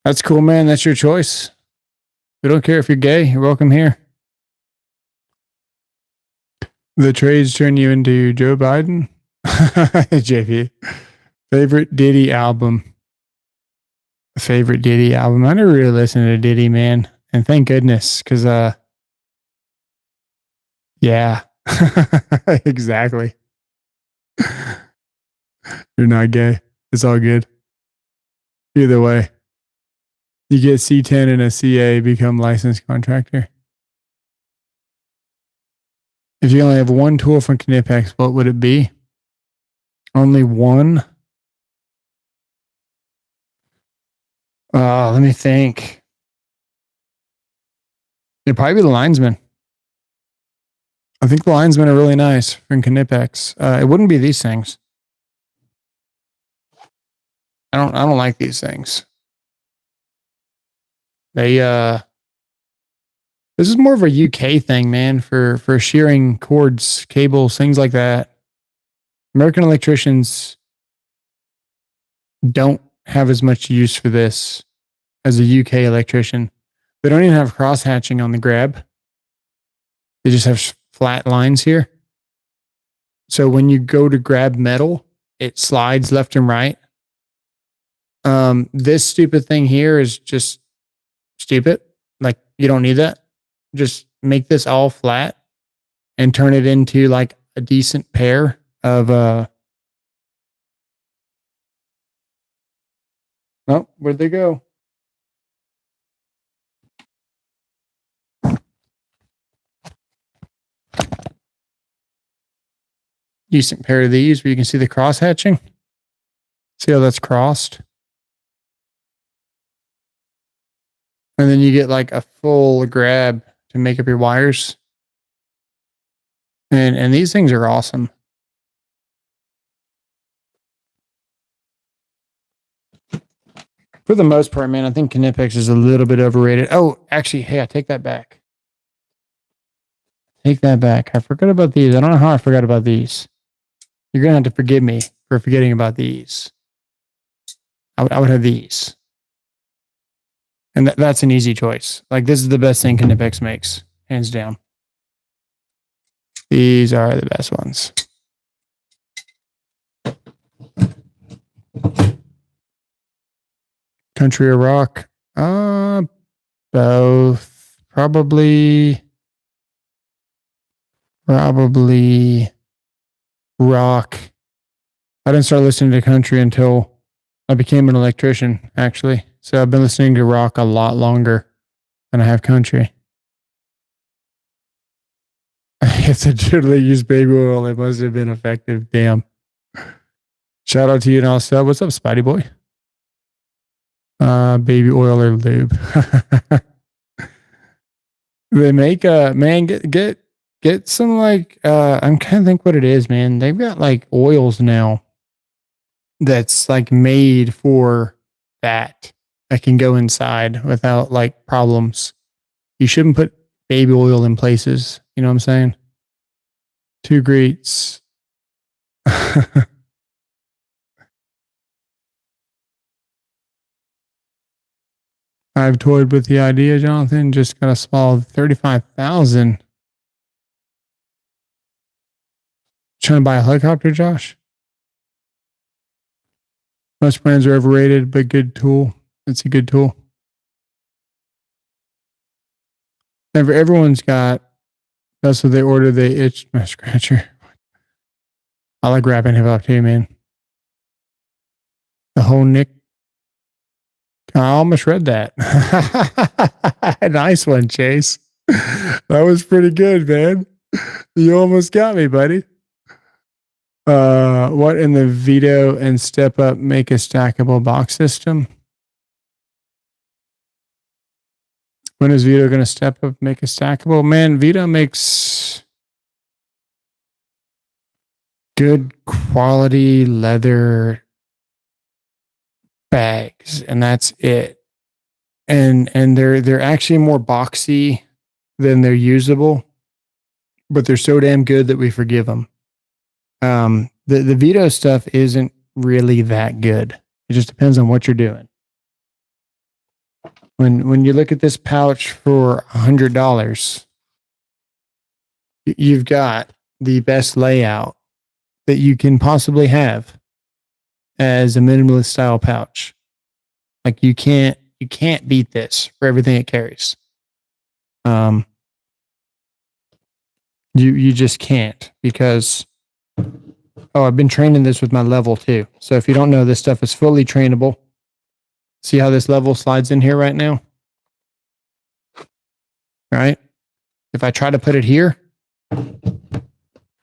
That's cool, man. That's your choice. We don't care if you're gay. You're welcome here. The trades turn you into Joe Biden? JP. Favorite Diddy album? Favorite Diddy album? I never really listened to Diddy, man. And thank goodness, because, yeah. Exactly. You're not gay. It's all good. Either way. You get C10 and a CA, become licensed contractor. If you only have one tool from Knipex, what would it be? Only one? Let me think. It'd probably be the linesman. I think the linesmen are really nice from Knipex. It wouldn't be these things. I don't like these things. They this is more of a UK thing, man, for shearing cords, cables, things like that. American electricians don't have as much use for this as a UK electrician. They don't even have cross hatching on the grab. They just have flat lines here. So when you go to grab metal, it slides left and right. This stupid thing here is just stupid. Like, you don't need that. Just make this all flat and turn it into like a decent pair of oh, where'd they go? Decent pair of these where you can see the cross hatching. See how that's crossed? And then you get like a full grab to make up your wires. And these things are awesome. For the most part, man, I think Knipex is a little bit overrated. Oh, actually, hey, I take that back. Take that back. I forgot about these. I don't know how I forgot about these. You're going to have to forgive me for forgetting about these. I would have these. And that's an easy choice. Like, this is the best thing Knipex makes, hands down. These are the best ones. Country or rock? Both. Probably rock. I didn't start listening to country until I became an electrician, actually. So I've been listening to rock a lot longer than I have country. If they totally used baby oil, it must have been effective. Damn. Shout out to you and all stuff. What's up, Spidey boy? Baby oil or lube. They make man, get some like I'm trying to think what it is, man. They've got like oils now that's like made for that can go inside without like problems. You shouldn't put baby oil in places. You know what I'm saying? Two greets. I've toyed with the idea, Jonathan. Just got to swallow 35,000. Trying to buy a helicopter, Josh? Most brands are overrated, but good tool. It's a good tool. Everyone's got. That's what they order. They itch my scratcher. I like rapping hip hop too, man. The whole Nick. I almost read that. Nice one, Chase. That was pretty good, man. You almost got me, buddy. What in the Veto and Step Up make a stackable box system? When is Vito going to step up, make a stackable? Man, Vito makes good quality leather bags, and that's it. And they're actually more boxy than they're usable, but they're so damn good that we forgive them. The Vito stuff isn't really that good. It just depends on what you're doing. When you look at this pouch for $100, you've got the best layout that you can possibly have as a minimalist style pouch. Like you can't beat this for everything it carries. You just can't, because I've been training this with my level too. So if you don't know, this stuff is fully trainable. See how this level slides in here right now? Right? If I try to put it here,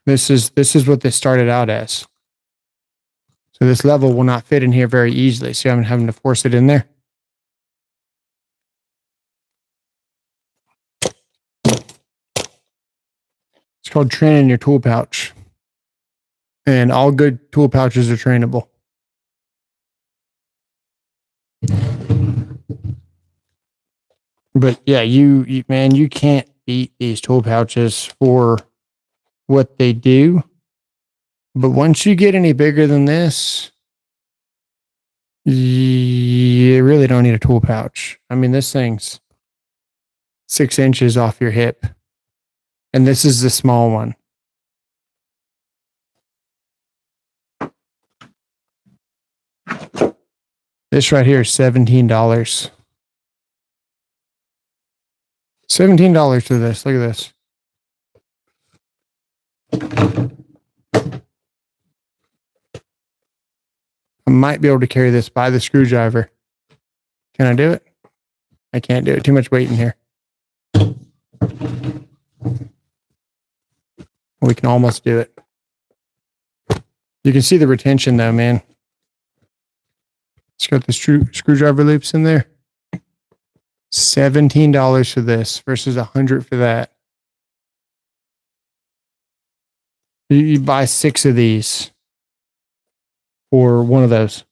this is what this started out as. So this level will not fit in here very easily. See, I'm having to force it in there. It's called training your tool pouch. And all good tool pouches are trainable. But yeah, you man, you can't beat these tool pouches for what they do. But once you get any bigger than this, you really don't need a tool pouch. I mean, this thing's 6 inches off your hip. And this is the small one. This right here is $17. $17 for this. Look at this. I might be able to carry this by the screwdriver. Can I do it? I can't do it. Too much weight in here. We can almost do it. You can see the retention though, man. It's got the screwdriver loops in there. $17 for this versus $100 for that. You buy 6 of these or one of those.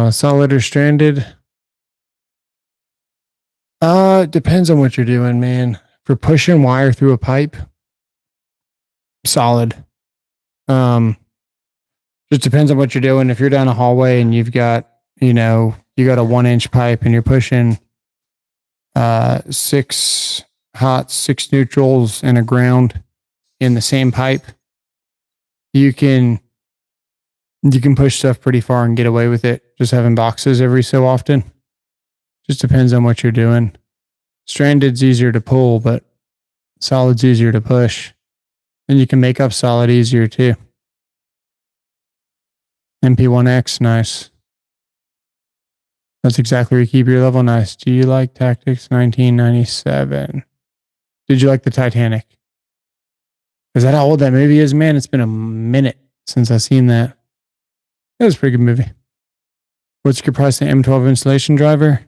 Solid or stranded? Depends on what you're doing, man. For pushing wire through a pipe, solid. Just depends on what you're doing. If you're down a hallway and you've got, you got a 1-inch pipe and you're pushing 6 hots, 6 neutrals, and a ground in the same pipe, you can push stuff pretty far and get away with it. Just having boxes every so often. Just depends on what you're doing. Stranded's easier to pull, but solid's easier to push. And you can make up solid easier too. MP1X, nice. That's exactly where you keep your level. Nice. Do you like Tactics 1997? Did you like the Titanic? Is that how old that movie is, man? It's been a minute since I've seen that. It was a pretty good movie. What's your price on M12 installation driver?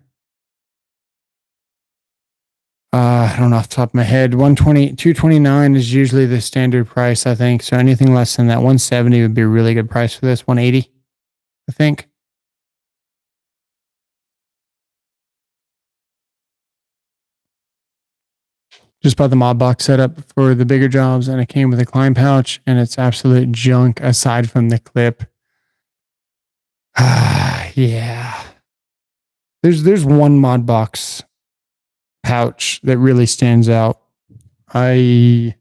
I don't know off the top of my head. $229 is usually the standard price, I think. So anything less than that, 170 would be a really good price for this. 180, I think. Just bought the mod box setup for the bigger jobs, and it came with a climb pouch, and it's absolute junk aside from the clip. Yeah. There's one mod box pouch that really stands out. I'll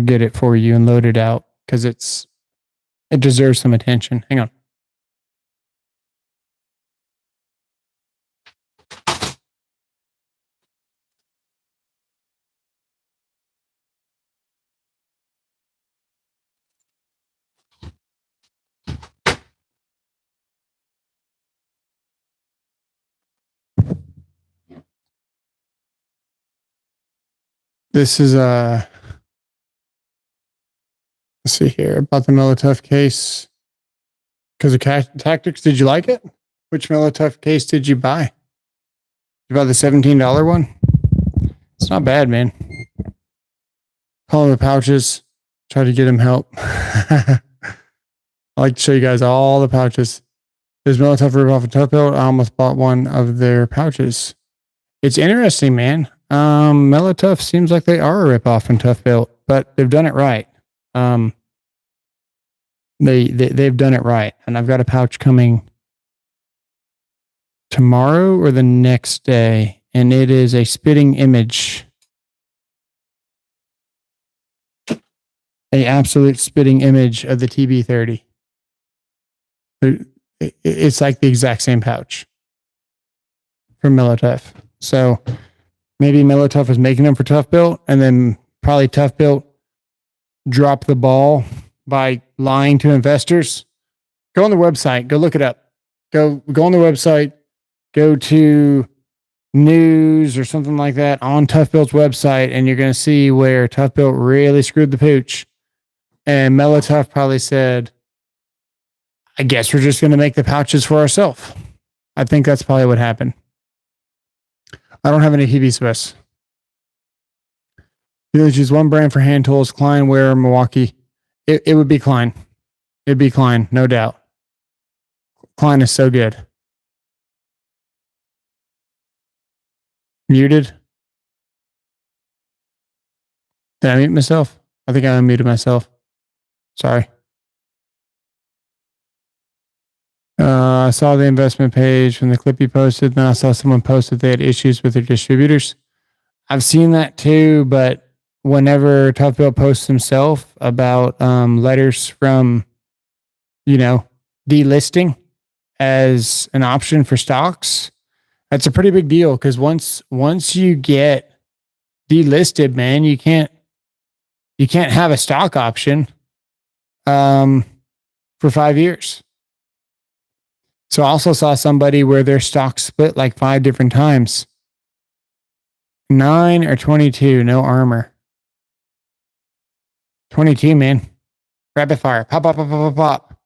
get it for you and load it out because it deserves some attention. Hang on. This is Let's see here about the Militough case. Because of tactics, did you like it? Which Militough case did you buy? You bought the $17 one? It's not bad, man. Call him the pouches. Try to get him help. I like to show you guys all the pouches. There's Militough ripoff of ToughBuilt. I almost bought one of their pouches. It's interesting, man. Militough seems like they are a ripoff in ToughBuilt, but they've done it right. They've done it right, and I've got a pouch coming tomorrow or the next day, and it is a spitting image, a absolute spitting image of the TB30. It's like the exact same pouch from Militough. So maybe Militough was making them for ToughBuilt, and then probably ToughBuilt dropped the ball by lying to investors. Go on the website. Go look it up. Go on the website. Go to news or something like that on ToughBuilt's website, and you're going to see where ToughBuilt really screwed the pooch. And Militough probably said, I guess we're just going to make the pouches for ourselves. I think that's probably what happened. I don't have any TV Swiss. You only choose one brand for hand tools, Klein, Ware, Milwaukee. It would be Klein. It'd be Klein, no doubt. Klein is so good. Muted? Did I mute myself? I think I unmuted myself. Sorry. I saw the investment page from the clip you posted. Then I saw someone posted they had issues with their distributors. I've seen that too, but whenever ToughBuilt posts himself about letters from, delisting as an option for stocks, that's a pretty big deal, because once you get delisted, man, you can't have a stock option for 5 years. So I also saw somebody where their stock split like 5 different times. 9 or 22, no armor. 22, man. Rapid fire. Pop, pop, pop, pop, pop, pop.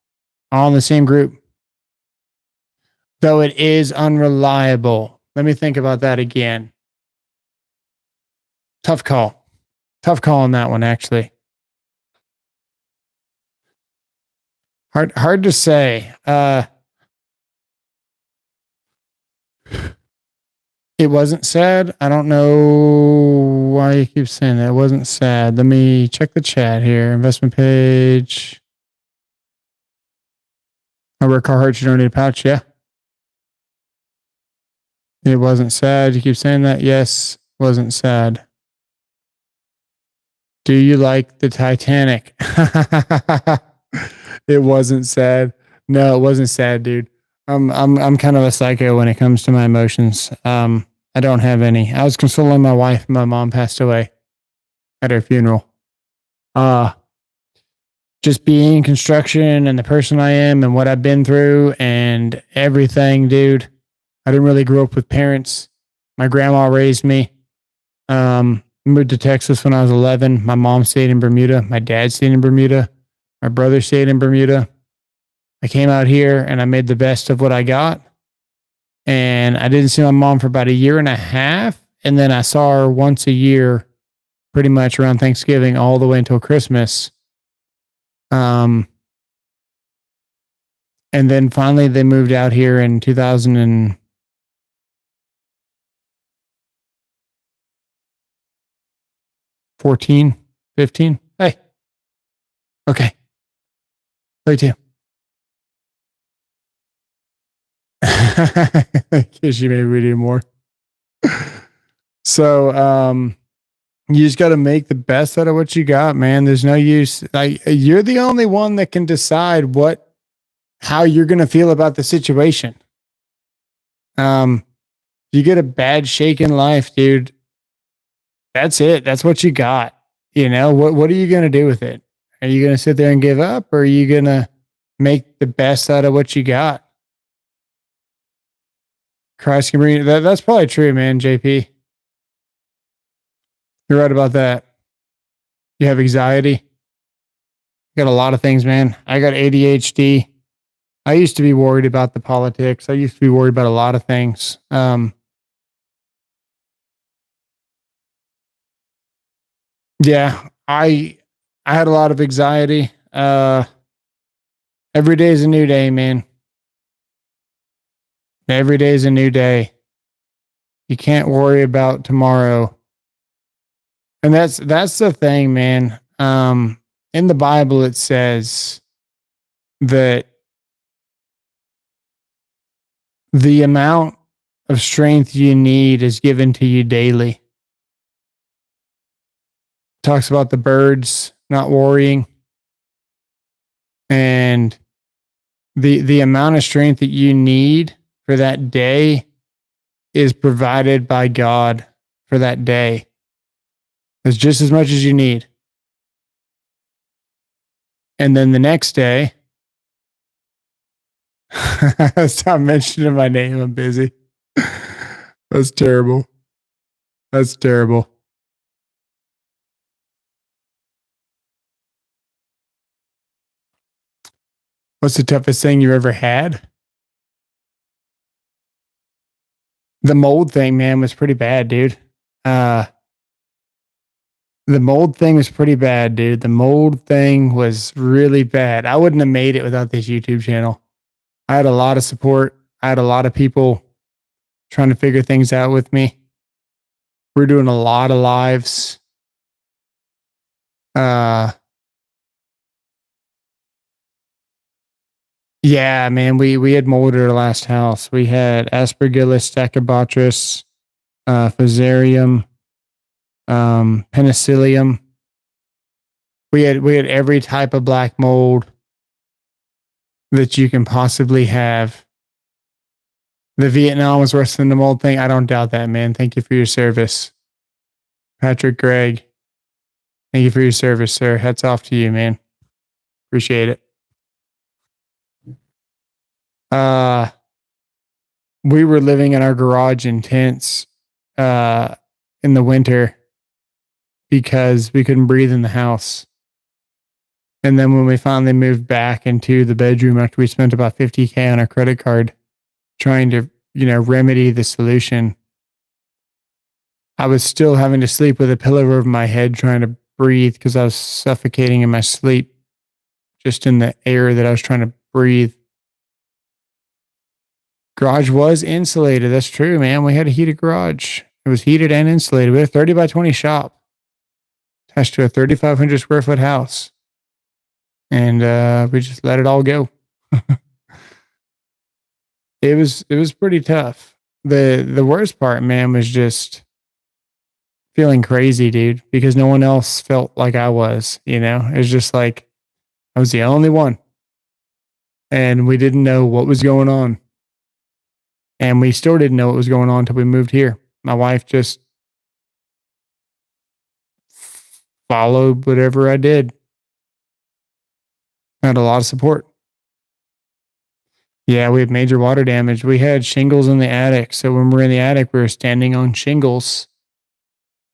All in the same group. Though it is unreliable. Let me think about that again. Tough call. Tough call on that one, actually. Hard to say. It wasn't sad. I don't know why you keep saying that. It wasn't sad. Let me check the chat here. Investment page. I wear Carhartt. You don't need a pouch. Yeah. It wasn't sad. You keep saying that. Yes. Wasn't sad. Do you like the Titanic? It wasn't sad. No, it wasn't sad, dude. I'm kind of a psycho when it comes to my emotions. I don't have any. I was consoling my wife. My mom passed away at her funeral. Just being in construction and the person I am and what I've been through and everything, dude. I didn't really grow up with parents. My grandma raised me. Moved to Texas when I was 11. My mom stayed in Bermuda. My dad stayed in Bermuda. My brother stayed in Bermuda. I came out here and I made the best of what I got. And I didn't see my mom for about 1.5 years. And then I saw her once a year, pretty much around Thanksgiving, all the way until Christmas. And then finally they moved out here in 2014, 15. Hey. Okay. 32. Because you maybe we do more. So you just got to make the best out of what you got, man. There's no use. Like, you're the only one that can decide how you're going to feel about the situation. You get a bad shake in life, dude. That's it. That's what you got. What are you going to do with it? Are you going to sit there and give up, or are you going to make the best out of what you got? Christ can bring that's probably true, man, JP. You're right about that. You have anxiety. Got a lot of things, man. I got ADHD. I used to be worried about the politics. I used to be worried about a lot of things. Yeah, I had a lot of anxiety. Every day is a new day, man. Every day is a new day. You can't worry about tomorrow. And that's the thing, man. In the Bible it says that the amount of strength you need is given to you daily. It talks about the birds not worrying, and the amount of strength that you need for that day is provided by God for that day. It's just as much as you need. And then the next day, stop mentioning my name. I'm busy. That's terrible. That's terrible. What's the toughest thing you've ever had? The mold thing, man, was pretty bad, dude. Uh, the mold thing was pretty bad, dude. The mold thing was really bad. I wouldn't have made it without this YouTube channel. I had a lot of support. I had a lot of people trying to figure things out with me. We're doing a lot of lives. Yeah, man, we had mold at our last house. We had Aspergillus, Stachybotrys, Fusarium, Penicillium. We had every type of black mold that you can possibly have. The Vietnam was worse than the mold thing. I don't doubt that, man. Thank you for your service. Patrick Gregg, thank you for your service, sir. Hats off to you, man. Appreciate it. We were living in our garage in tents in the winter because we couldn't breathe in the house. And then when we finally moved back into the bedroom after we spent about $50,000 on our credit card trying to, remedy the solution, I was still having to sleep with a pillow over my head trying to breathe because I was suffocating in my sleep just in the air that I was trying to breathe. Garage was insulated. That's true, man. We had a heated garage. It was heated and insulated. We had a 30 by 20 shop attached to a 3,500 square foot house. And we just let it all go. It was pretty tough. The worst part, man, was just feeling crazy, dude, because no one else felt like I was, It was just like I was the only one. And we didn't know what was going on. And we still didn't know what was going on until we moved here. My wife just followed whatever I did. I had a lot of support. Yeah, we had major water damage. We had shingles in the attic. So when we were in the attic, we were standing on shingles.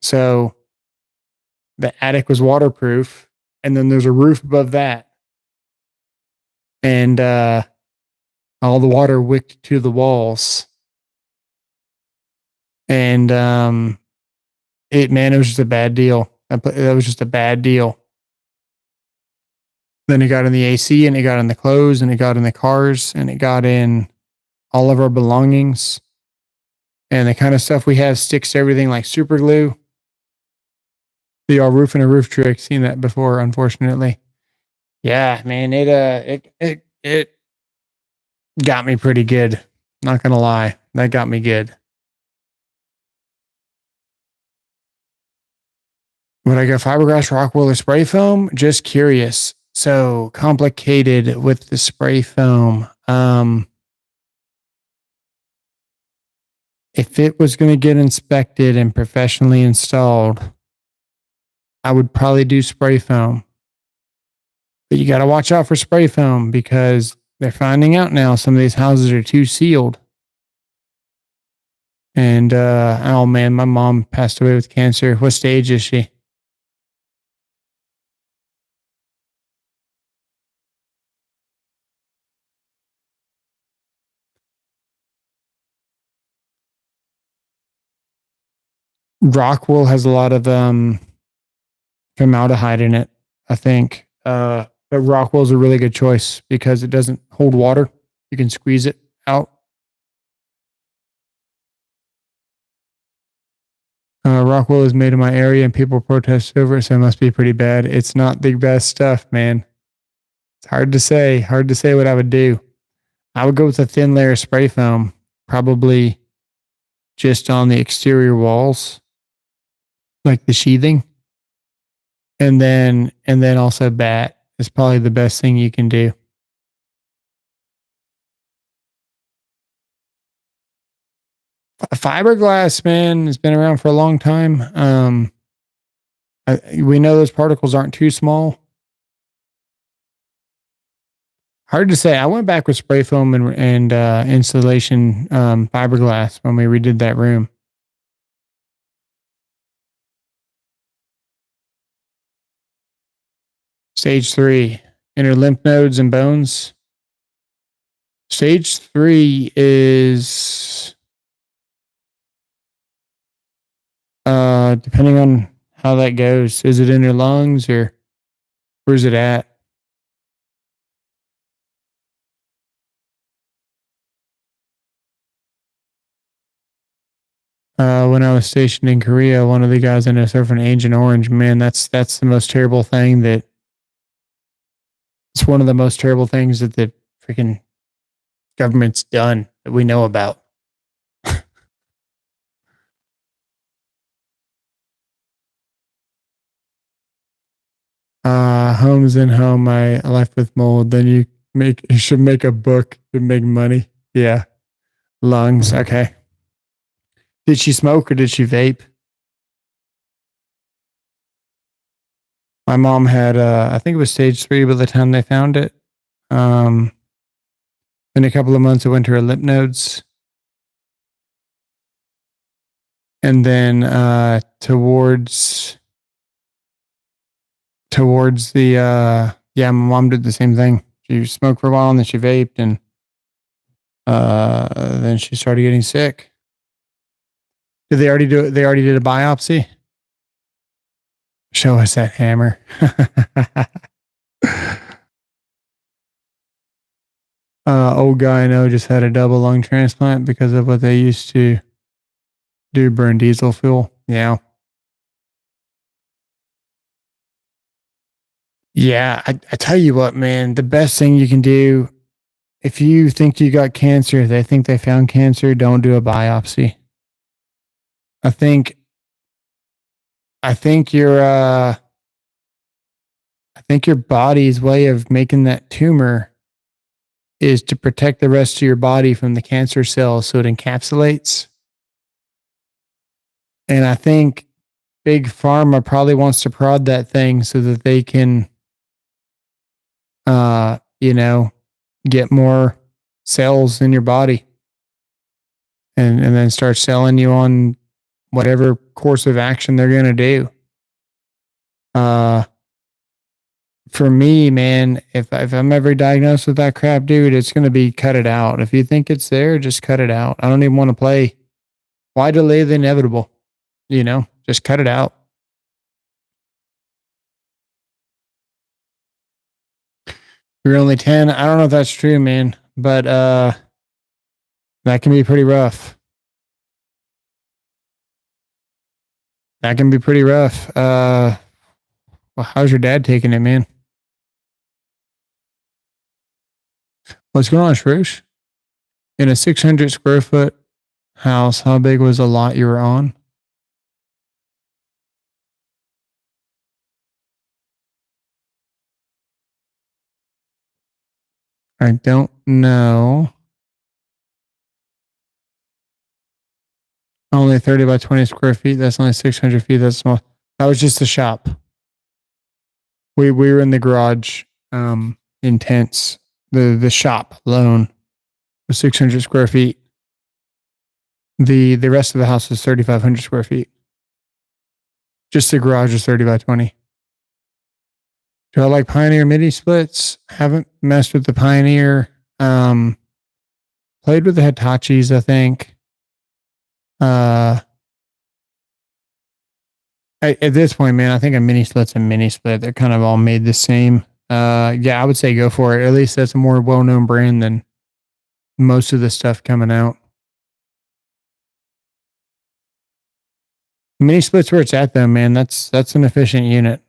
So the attic was waterproof. And then there's a roof above that. And all the water wicked to the walls. And it was just a bad deal. That was just a bad deal. Then it got in the AC, and it got in the clothes, and it got in the cars, and it got in all of our belongings. And the kind of stuff we have sticks to everything like super glue. The roof and a roof trick. Seen that before, unfortunately. Yeah, man, it got me pretty good. Not gonna lie, that got me good. Would I go fiberglass, rock wool, or spray foam? Just curious. So complicated with the spray foam. If it was going to get inspected and professionally installed, I would probably do spray foam. But you got to watch out for spray foam because they're finding out now some of these houses are too sealed. And oh man, my mom passed away with cancer. What stage is she? Rock wool has a lot of formaldehyde in it, I think. But rock wool is a really good choice because it doesn't hold water. You can squeeze it out. Rock wool is made in my area and people protest over it, so it must be pretty bad. It's not the best stuff, man. It's hard to say. Hard to say what I would do. I would go with a thin layer of spray foam, probably just on the exterior walls, like the sheathing. And then also bat is probably the best thing you can do. Fiberglass, man, has been around for a long time. We know those particles aren't too small. Hard to say. I went back with spray foam and insulation fiberglass when we redid that room. Stage 3, inner lymph nodes and bones. Stage 3 is depending on how that goes. Is it in your lungs or where's it at? When I was stationed in Korea, one of the guys I know suffered from Agent Orange. Man, that's the most terrible thing that. It's one of the most terrible things that the freaking government's done that we know about. Homes in home, my life with mold. Then you should make a book to make money. Yeah. Lungs. Okay. Did she smoke or did she vape? My mom had, I think it was stage 3 by the time they found it. In a couple of months, it went to her lymph nodes. And then towards the, my mom did the same thing. She smoked for a while and then she vaped and then she started getting sick. Did they already do it? They already did a biopsy? Show us that hammer. Old guy I know just had a double lung transplant because of what they used to do, burn diesel fuel. Yeah. Yeah, I tell you what, man, the best thing you can do if you think you got cancer, they think they found cancer, don't do a biopsy. I think your body's way of making that tumor is to protect the rest of your body from the cancer cells so it encapsulates. And I think Big Pharma probably wants to prod that thing so that they can get more cells in your body and then start selling you on whatever course of action they're going to do. For me, man, if I'm ever diagnosed with that crap, dude, it's going to be cut it out. If you think it's there, just cut it out. I don't even want to play. Why delay the inevitable? Just cut it out. You're only 10. I don't know if that's true, man, but that can be pretty rough. That can be pretty rough. Well, how's your dad taking it, man? What's going on, Shrush? In a 600 square foot house, how big was the lot you were on? I don't know. Only 30 by 20 square feet. That's only 600 feet. That's small. That was just the shop. We were in the garage, in tents. The shop alone was 600 square feet. The rest of the house was 3,500 square feet. Just the garage is 30 by 20. Do I like Pioneer midi splits? Haven't messed with the Pioneer. Played with the Hitachis, I think. At this point, man, I think a mini split's a mini split. They're kind of all made the same. Yeah, I would say go for it. At least that's a more well-known brand than most of the stuff coming out. Mini splits where it's at though, man. That's an efficient unit.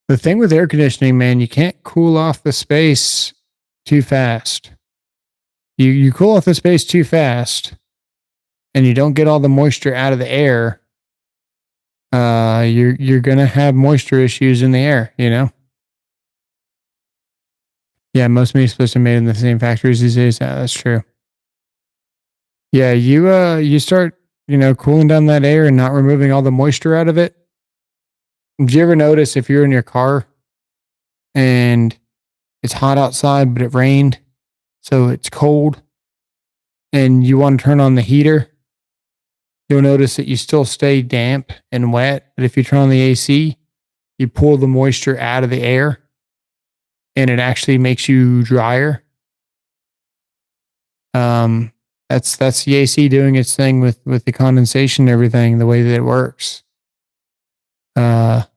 The thing with air conditioning, man, you can't cool off the space too fast. You cool off the space too fast, and you don't get all the moisture out of the air. You're gonna have moisture issues in the air. You know. Yeah, most mini splits are made in the same factories these days. Yeah, that's true. Yeah, you start cooling down that air and not removing all the moisture out of it. Did you ever notice if you're in your car and it's hot outside, but it rained, so it's cold, and you want to turn on the heater, you'll notice that you still stay damp and wet. But if you turn on the AC, you pull the moisture out of the air and it actually makes you drier. That's the AC doing its thing with the condensation and everything, the way that it works. Gotta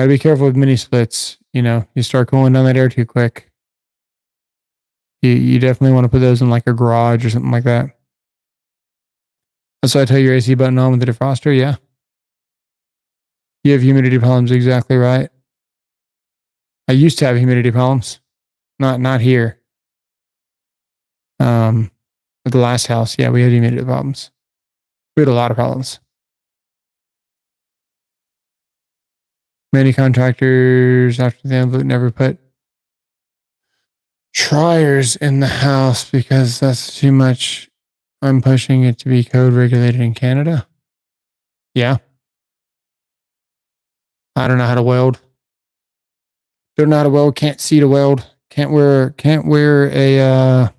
be careful with mini splits. You start cooling down that air too quick. You definitely want to put those in like a garage or something like that. That's why I tell your AC button on with the defroster. Yeah. You have humidity problems. Exactly right. I used to have humidity problems. Not here. At the last house, yeah, we had humidity problems. We had a lot of problems. Many contractors after the envelope never put dryers in the house because that's too much. I'm pushing it to be code regulated in Canada. Yeah. I don't know how to weld. Don't know how to weld. Can't see to weld. Can't wear a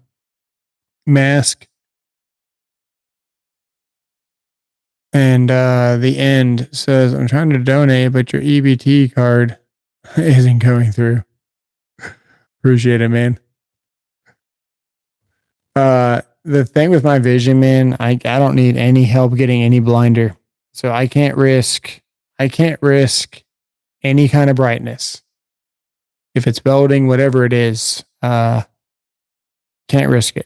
mask. And the end says, I'm trying to donate, but your EBT card isn't going through. Appreciate it, man. The thing with my vision, man, I don't need any help getting any blinder. So I can't risk any kind of brightness. If it's welding, whatever it is, can't risk it.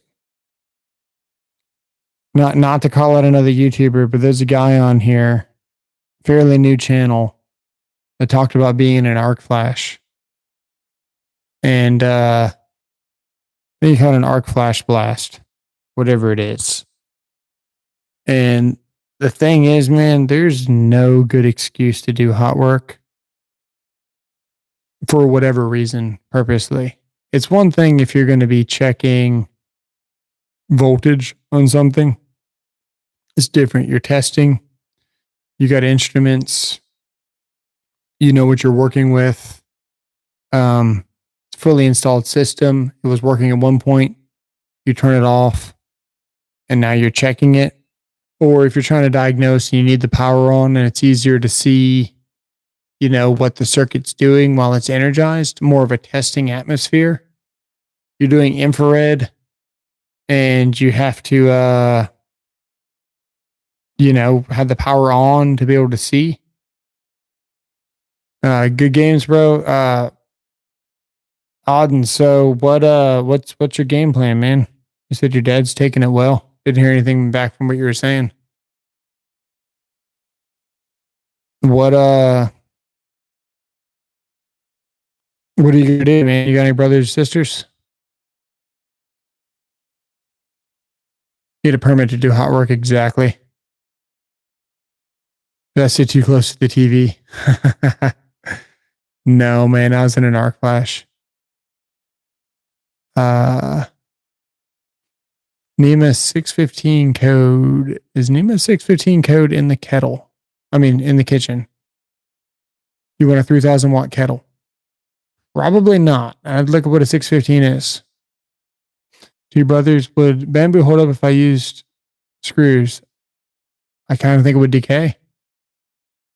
Not to call out another YouTuber, but there's a guy on here, fairly new channel, that talked about being in an arc flash. And he called an arc flash blast, whatever it is. And the thing is, man, there's no good excuse to do hot work for whatever reason purposely. It's one thing if you're going to be checking voltage on something. It's different. You're testing. You got instruments. You know what you're working with. It's a fully installed system. It was working at one point. You turn it off, and now you're checking it. Or if you're trying to diagnose and you need the power on, and it's easier to see, what the circuit's doing while it's energized, more of a testing atmosphere. You're doing infrared, and you have to, have the power on to be able to see. Good games, bro. Auden, so what's your game plan, man? You said your dad's taking it well. Didn't hear anything back from what you were saying. What are you gonna do, man? You got any brothers or sisters? Get a permit to do hot work, exactly. Did I sit too close to the TV? No, man, I was in an arc flash. NEMA 615 code. Is NEMA 615 code in the kettle? I mean, in the kitchen. You want a 3,000 watt kettle? Probably not. I'd look at what a 615 is. Two brothers, would bamboo hold up if I used screws? I kind of think it would decay.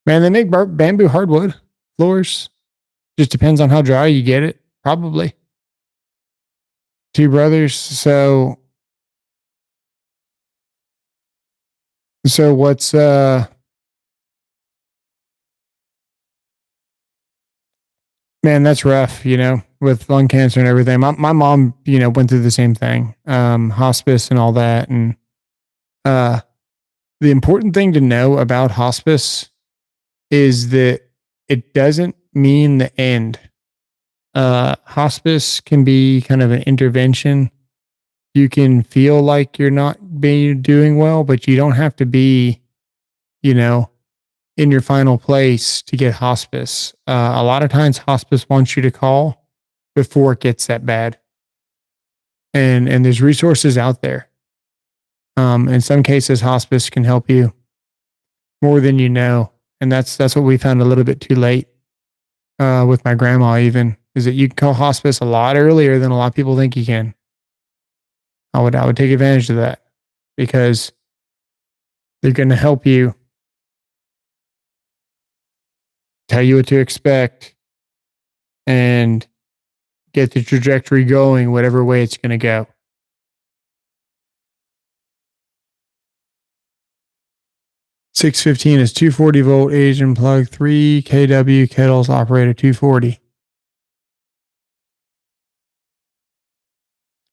Man, they make bamboo hardwood floors. Just depends on how dry you get it. Probably. Two brothers. So what's man, that's rough, with lung cancer and everything. My mom, went through the same thing. Hospice and all that. And uh the important thing to know about hospice is that it doesn't mean the end. Hospice can be kind of an intervention. You can feel like you're not doing well, but you don't have to be, you know, in your final place to get hospice. A lot of times, hospice wants you to call before it gets that bad, and there's resources out there. In some cases, hospice can help you more than you know, and that's what we found a little bit too late with my grandma. Even is that you can call hospice a lot earlier than a lot of people think you can. I would take advantage of that because they're going to help you, tell you what to expect, and get the trajectory going, whatever way it's going to go. $615 is 240 volt Asian plug, 3 kW kettles operator 240.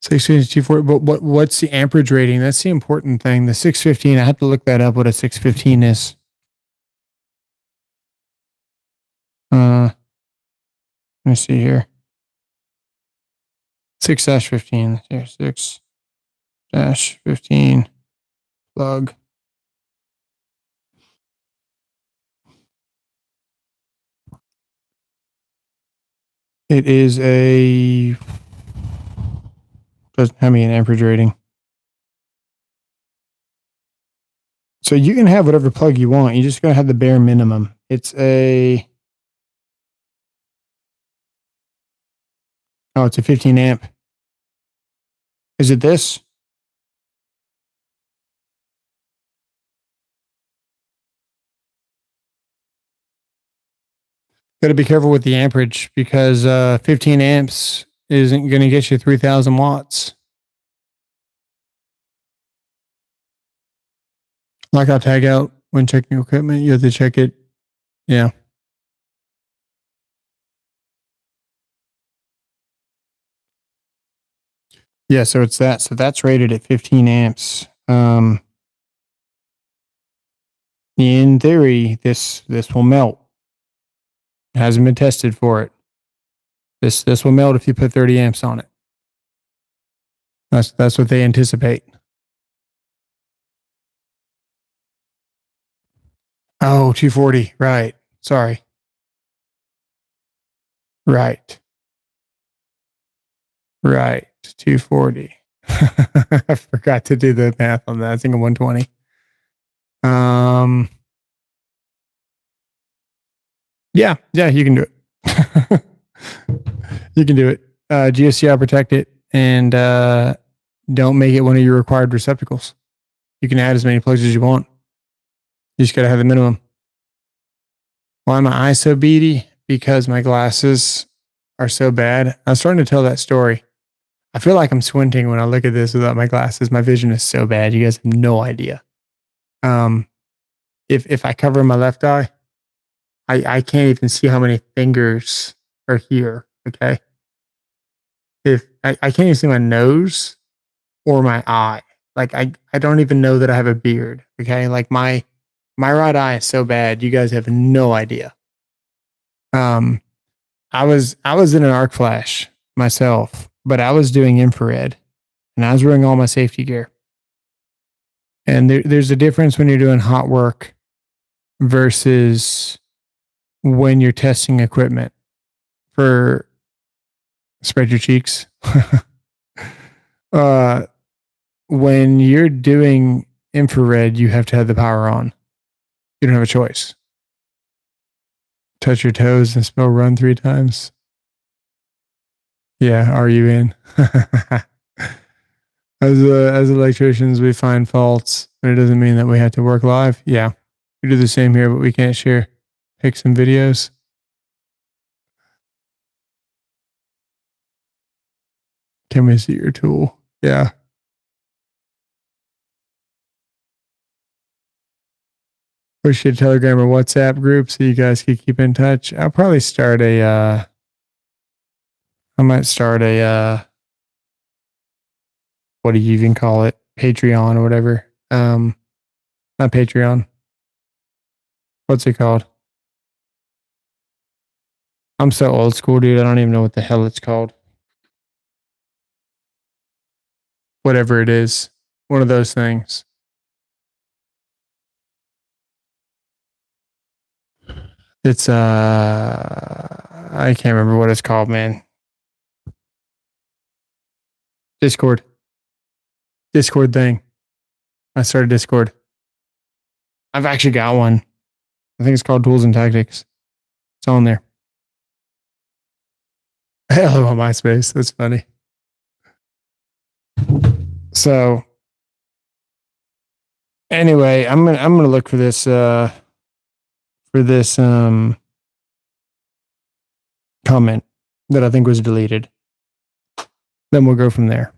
615 is 240. But what's the amperage rating? That's the important thing. The 615, I have to look that up. What a 615 is. Let me see here. 6-15. Here, 6-15 plug. It is doesn't have me an amperage rating. So you can have whatever plug you want. You just gotta have the bare minimum. It's a 15 amp. Is it this? Got to be careful with the amperage because 15 amps isn't going to get you 3,000 watts. Like I'll tag out when checking equipment. You have to check it. Yeah. Yeah, so it's that. So that's rated at 15 amps. In theory, this will melt. It hasn't been tested for it. This will melt if you put 30 amps on it. That's what they anticipate. Oh, 240. Right. Sorry. Right. 240. I forgot to do the math on that. I think I'm 120. Yeah, you can do it. You can do it. GSCI protect it and don't make it one of your required receptacles. You can add as many plugs as you want. You just gotta have the minimum. Why are my eyes so beady? Because my glasses are so bad. I was starting to tell that story. I feel like I'm squinting when I look at this without my glasses. My vision is so bad. You guys have no idea. If I cover my left eye, I can't even see how many fingers are here. Okay. If I can't even see my nose or my eye. Like I don't even know that I have a beard. Okay. Like my right eye is so bad. You guys have no idea. I was in an arc flash myself, but I was doing infrared and I was wearing all my safety gear. And there's a difference when you're doing hot work versus when you're testing equipment for spread your cheeks. When you're doing infrared, you have to have the power on. You don't have a choice. Touch your toes and spell run 3 times. Yeah, are you in? As electricians, we find faults, but it doesn't mean that we have to work live. Yeah, we do the same here, but we can't share pics and videos. Can we see your tool? Yeah. Push a Telegram or WhatsApp group so you guys can keep in touch. I'll probably start I might start what do you even call it? Patreon or whatever. Not Patreon. What's it called? I'm so old school, dude. I don't even know what the hell it's called. Whatever it is. One of those things. It's I can't remember what it's called, man. Discord thing. I started Discord. I've actually got one. I think it's called Tools and Tactics. It's on there. Hello on MySpace. That's funny. So anyway, I'm gonna look for this comment that I think was deleted. Then we'll go from there.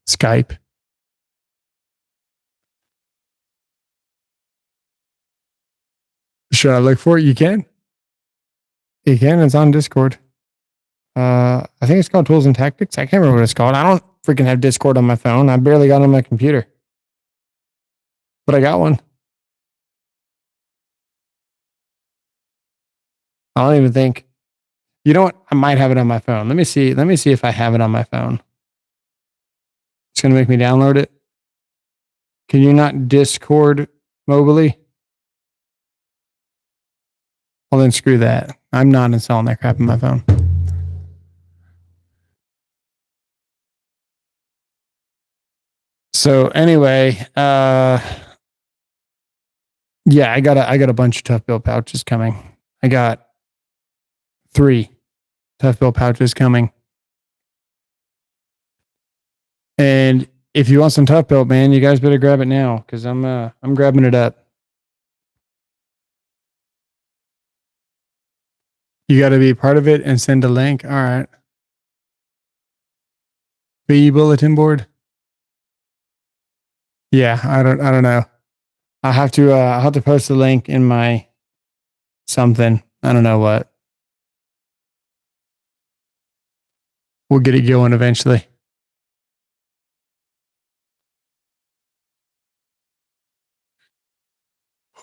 Skype. Should I look for it? You can. You can. It's on Discord. I think it's called Tools and Tactics. I can't remember what it's called. I don't freaking have Discord on my phone. I barely got it on my computer. But I got one. I don't even think. You know what? I might have it on my phone. Let me see. Let me see if I have it on my phone. It's going to make me download it. Can you not Discord mobily? Well, then screw that. I'm not installing that crap on my phone. So anyway, yeah, I got a bunch of ToughBuilt pouches coming. I got 3 ToughBuilt pouches coming. And if you want some ToughBuilt, man, you guys better grab it now because I'm grabbing it up. You got to be part of it and send a link. All right. BE bulletin board. Yeah, I don't know. I'll have to post the link in my something. I don't know what. We'll get it going eventually.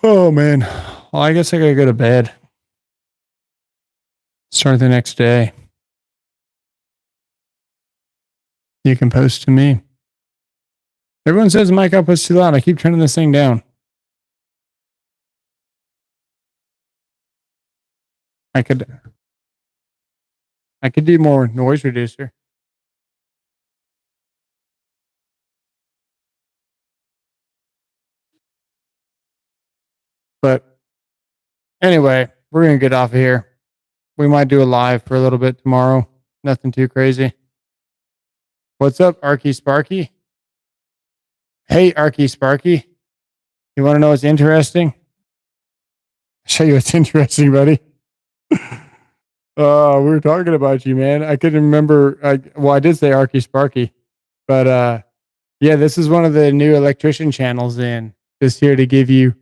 Oh man. Well, I guess I gotta go to bed. Start the next day. You can post to me. Everyone says the mic output's too loud. I keep turning this thing down. I could do more noise reducer. But anyway, we're going to get off of here. We might do a live for a little bit tomorrow. Nothing too crazy. What's up, Arky Sparky? Hey, Arky Sparky. You want to know what's interesting? I'll show you what's interesting, buddy. We were talking about you, man. I couldn't remember. I did say Arky Sparky. But yeah, this is one of the new electrician channels in. Just here to give you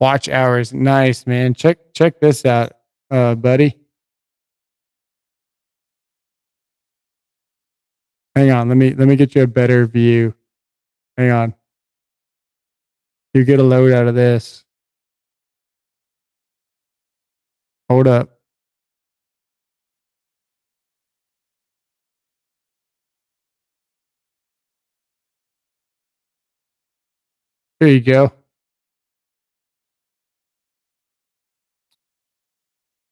watch hours. Nice, man. Check this out, buddy. Hang on, let me get you a better view. Hang on. You get a load out of this. Hold up. Here you go.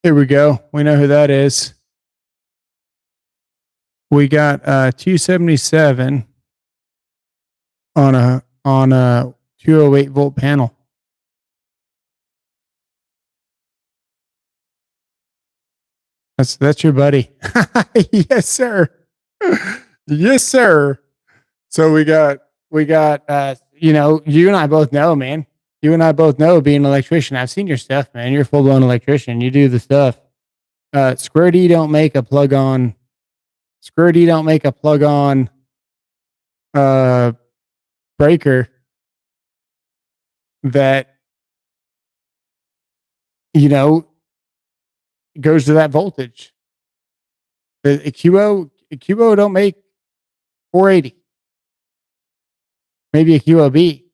Here we go. We know who that is. We got 277 on a 208 volt panel. That's your buddy. Yes, sir. Yes, sir. So we got you know, you and I both know, man. You and I both know being an electrician. I've seen your stuff, man. You're a full blown electrician. You do the stuff. Square D don't make a plug on Squirty don't make a plug-on breaker that, goes to that voltage. The QO don't make 480. Maybe a QOB.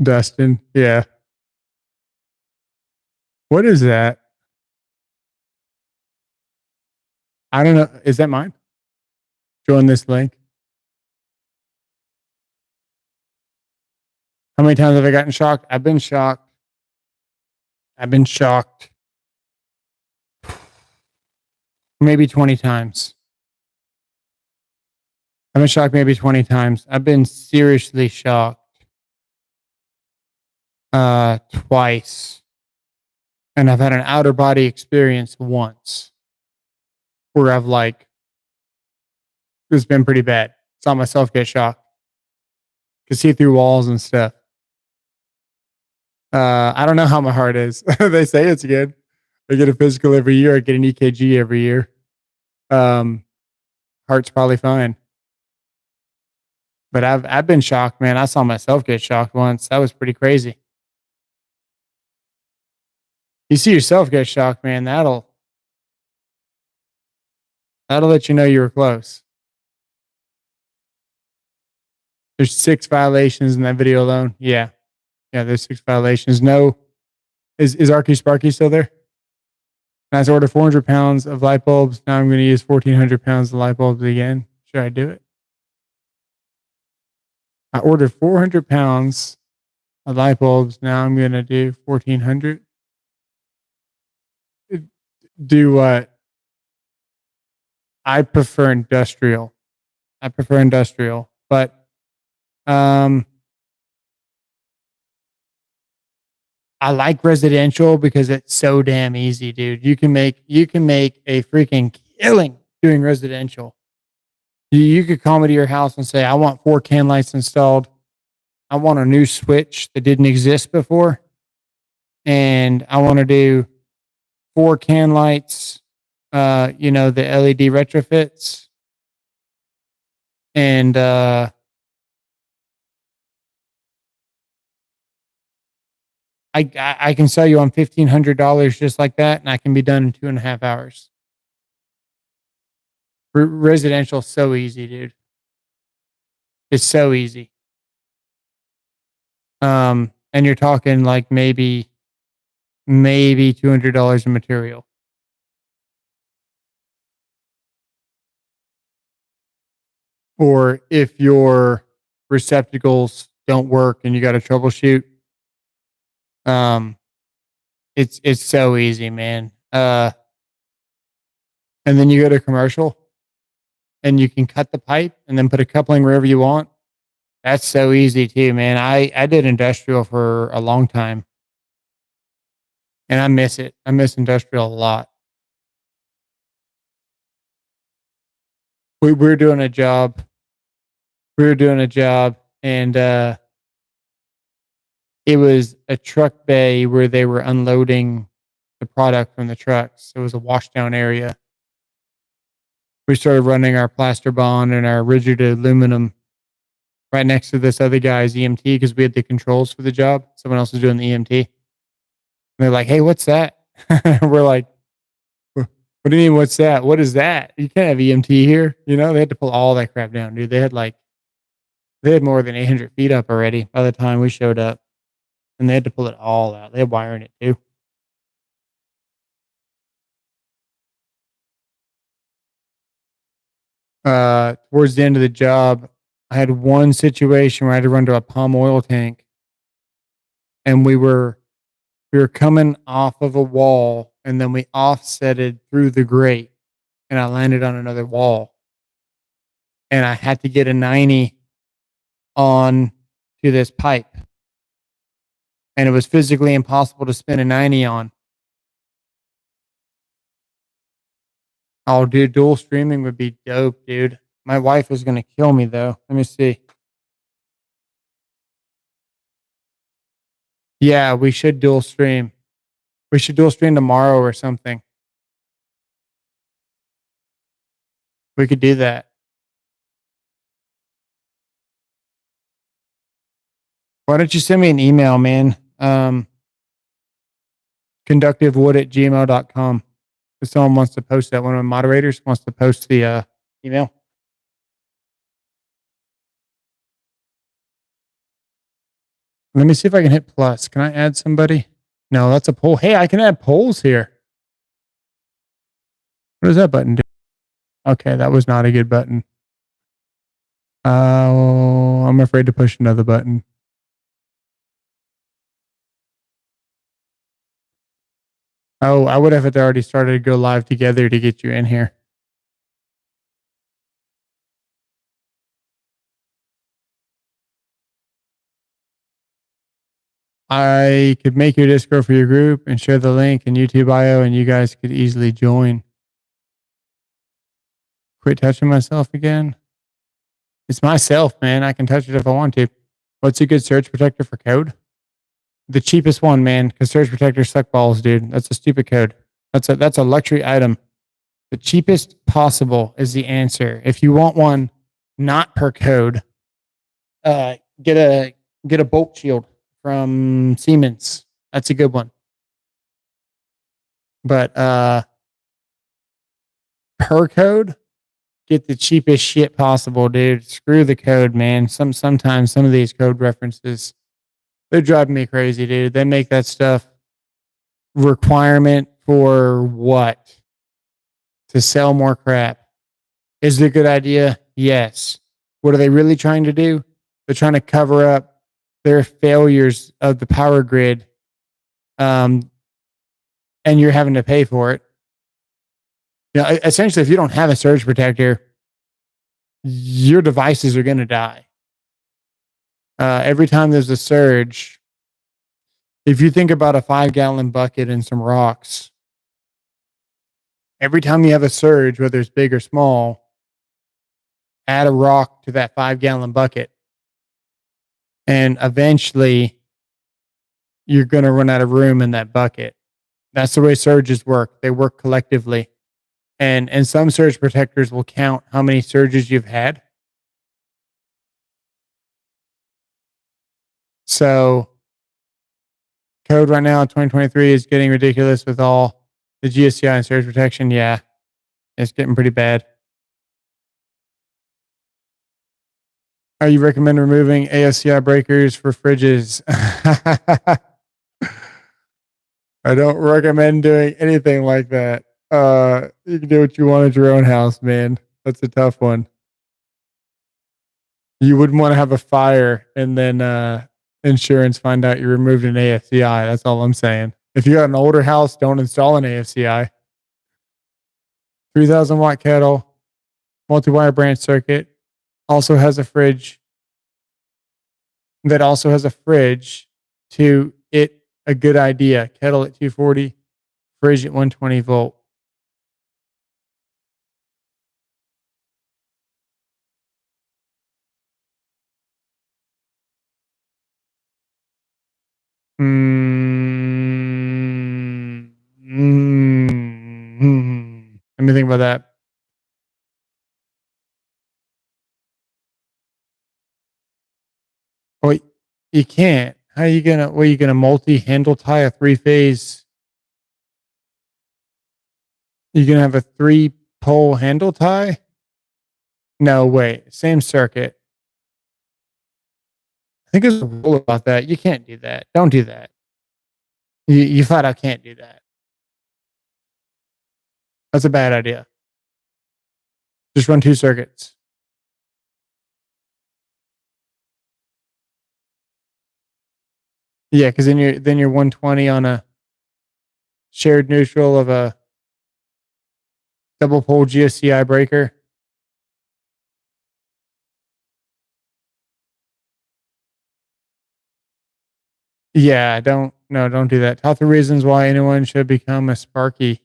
Dustin, yeah. What is that? I don't know. Is that mine? Join this link. How many times have I gotten shocked? I've been shocked. Maybe 20 times. I've been shocked maybe 20 times. I've been seriously shocked. Twice. And I've had an outer body experience once where it's been pretty bad. Saw myself get shocked. Could see through walls and stuff. I don't know how my heart is. They say it's good. I get a physical every year. I get an EKG every year. Heart's probably fine. But I've been shocked, man. I saw myself get shocked once. That was pretty crazy. You see yourself get shocked, man. That'll let you know you were close. There's 6 violations in that video alone. Yeah, there's 6 violations. No, is Arky Sparky still there? I ordered 400 pounds of light bulbs. Now I'm going to use 1,400 pounds of light bulbs again. Should I do it? I ordered 400 pounds of light bulbs. Now I'm going to do 1,400. Do what? I prefer industrial. But I like residential because it's so damn easy, dude. You can make a freaking killing doing residential. You could call me to your house and say, I want 4 can lights installed. I want a new switch that didn't exist before. And I want to do 4 can lights, the LED retrofits. And I can sell you on $1,500 just like that, and I can be done in 2.5 hours. Residential, so easy, dude. It's so easy. And you're talking like maybe $200 in material. Or if your receptacles don't work and you got to troubleshoot, it's so easy, man. And then you go to commercial and you can cut the pipe and then put a coupling wherever you want. That's so easy too, man. I did industrial for a long time and I miss it. I miss industrial a lot. We were doing a job. And it was a truck bay where they were unloading the product from the trucks. It was a washdown area. We started running our plaster bond and our rigid aluminum right next to this other guy's EMT because we had the controls for the job. Someone else was doing the EMT. And they're like, hey, what's that? We're like, what do you mean, what's that? What is that? You can't have EMT here. They had to pull all that crap down, dude. They had more than 800 feet up already by the time we showed up. And they had to pull it all out. They had wiring it too. Towards the end of the job, I had one situation where I had to run to a palm oil tank. And we were coming off of a wall and then we offsetted through the grate and I landed on another wall. And I had to get a 90 on to this pipe. And it was physically impossible to spin a 90 on. Oh, dude, dual streaming would be dope, dude. My wife is going to kill me, though. Let me see. Yeah, we should dual stream. We should dual stream tomorrow or something. We could do that. Why don't you send me an email, man? Conductivewood@gmail.com. If someone wants to post that, one of the moderators wants to post the email. Let me see if I can hit plus. Can I add somebody? No, that's a poll. Hey, I can add polls here. What does that button do? Okay, that was not a good button. I'm afraid to push another button. Oh, I would have already started to go live together to get you in here. I could make your Discord for your group and share the link in YouTube bio, and you guys could easily join. Quit touching myself again. It's myself, man. I can touch it if I want to. What's a good surge protector for code? The cheapest one, man, because surge protectors suck balls, dude. That's a stupid code. That's a luxury item. The cheapest possible is the answer. If you want one not per code, get a bolt shield from Siemens. That's a good one. But per code, get the cheapest shit possible, dude. Screw the code, man. Sometimes some of these code references, they're driving me crazy, dude. They make that stuff requirement for what? To sell more crap. Is it a good idea? Yes. What are they really trying to do? They're trying to cover up their failures of the power grid. And you're having to pay for it. You know, essentially, if you don't have a surge protector, your devices are going to die. Every time there's a surge, if you think about a 5-gallon bucket and some rocks, every time you have a surge, whether it's big or small, add a rock to that 5-gallon bucket. And eventually, you're going to run out of room in that bucket. That's the way surges work. They work collectively. And some surge protectors will count how many surges you've had. So code right now in 2023 is getting ridiculous with all the GSCI and surge protection. Yeah, it's getting pretty bad. Are you recommend removing ASCI breakers for fridges? I don't recommend doing anything like that. You can do what you want at your own house, man. That's a tough one. You wouldn't want to have a fire and then insurance find out you removed an AFCI. That's all I'm saying. If you got an older house, don't install an AFCI. 3,000 watt kettle, multi-wire branch circuit, also has a fridge that also has a fridge to it. A good idea. Kettle at 240, fridge at 120 volt. Let me think about that. Oh, you can't. How are you gonna? What are you gonna multi-handle tie a 3-phase? You gonna have a 3-pole handle tie? No, wait. Same circuit. I think there's a rule about that. You can't do that. Don't do that. You flat out can't do that. That's a bad idea. Just run 2 circuits. Yeah, because then you're 120 on a shared neutral of a double pole GSCI breaker. Yeah, don't do that. Top 3 reasons why anyone should become a Sparky.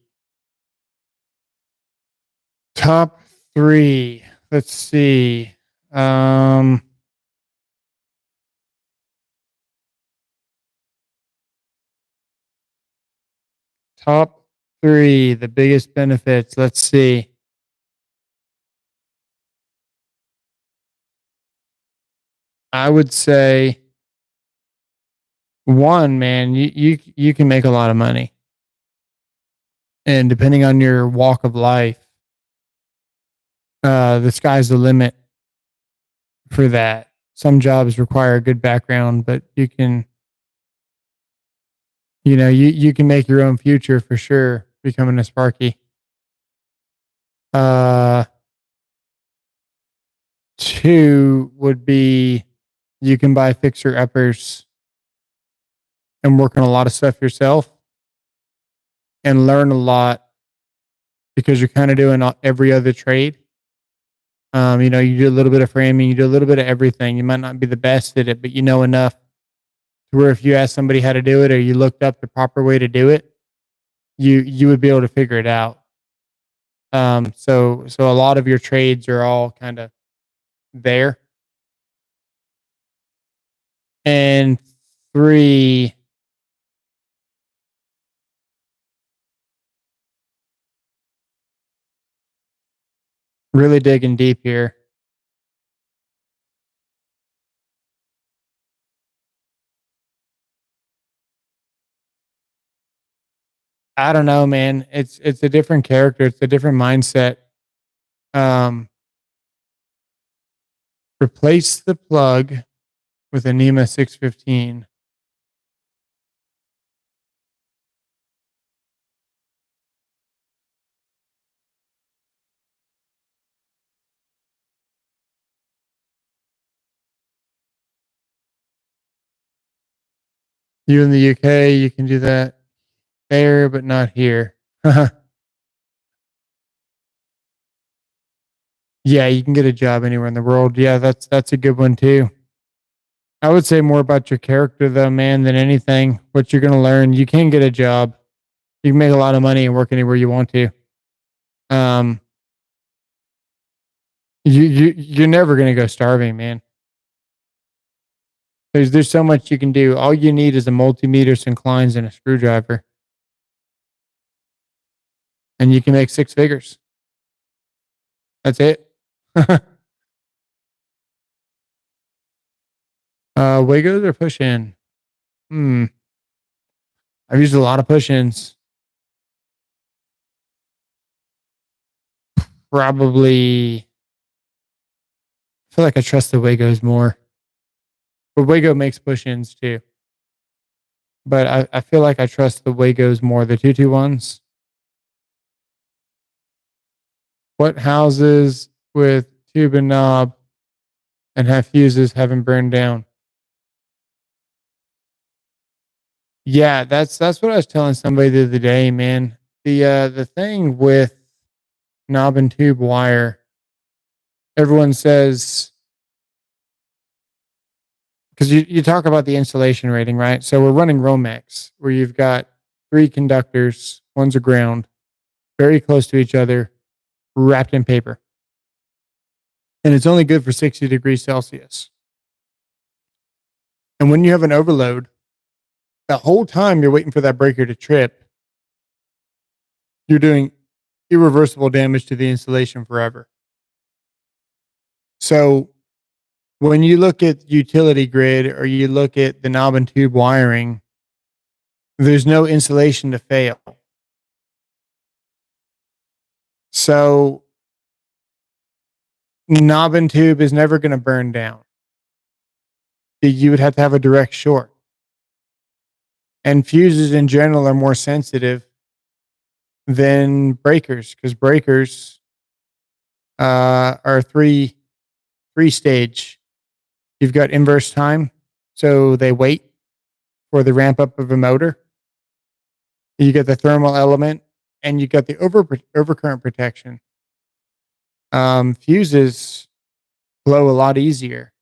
Top 3. Let's see. Top three, the biggest benefits. Let's see. I would say one, man, you can make a lot of money. And depending on your walk of life, the sky's the limit for that. Some jobs require a good background, but you can make your own future for sure becoming a Sparky. Uh, Two would be you can buy fixer uppers and work on a lot of stuff yourself and learn a lot because you're kind of doing every other trade. You do a little bit of framing, you do a little bit of everything. You might not be the best at it, but you know enough to where if you ask somebody how to do it or you looked up the proper way to do it, you would be able to figure it out. So a lot of your trades are all kind of there. And three, really digging deep here. I don't know, man. It's a different character. It's a different mindset. Um, Replace the plug with a NEMA 615. You in the UK, you can do that there, but not here. Yeah, you can get a job anywhere in the world. Yeah, that's a good one too. I would say more about your character though, man, than anything. What you're gonna learn. You can get a job. You can make a lot of money and work anywhere you want to. Um, you're never gonna go starving, man. There's so much you can do. All you need is a multimeter, some clines, and a screwdriver, and you can make six figures. That's it. Wigos or push in? I've used a lot of push ins. Probably, I feel like I trust the Wigos more, but Wago makes push ins too. But I feel like I trust the Wagos more, the 221s. What houses with tube and knob and have fuses haven't burned down? Yeah, that's what I was telling somebody the other day, man. The thing with knob and tube wire, everyone says, because you talk about the insulation rating, right? So we're running Romex, where you've got three conductors, one's a ground, very close to each other, wrapped in paper. And it's only good for 60 degrees Celsius. And when you have an overload, the whole time you're waiting for that breaker to trip, you're doing irreversible damage to the insulation forever. So when you look at utility grid or you look at the knob and tube wiring, there's no insulation to fail. So knob and tube is never going to burn down. You would have to have a direct short. And fuses in general are more sensitive than breakers because breakers are three stage. You've got inverse time, so they wait for the ramp up of a motor. You get the thermal element, and you got the overcurrent protection. Fuses blow a lot easier.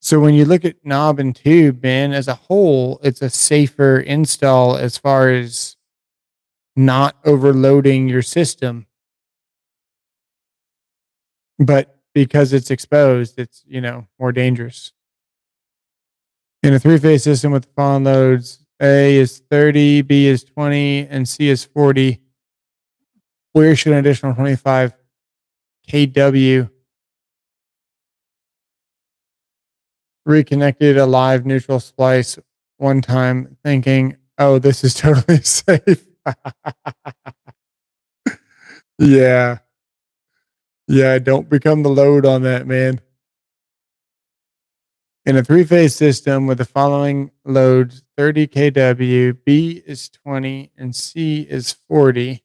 So when you look at knob and tube, man, as a whole, it's a safer install as far as not overloading your system. But because it's exposed, it's, more dangerous. In a three-phase system with fallen loads, A is 30, B is 20, and C is 40. Where should an additional 25 kW reconnected a live neutral splice one time thinking, oh, this is totally safe. Yeah. Yeah, don't become the load on that, man. In a three-phase system with the following loads, 30 kW, B is 20, and C is 40,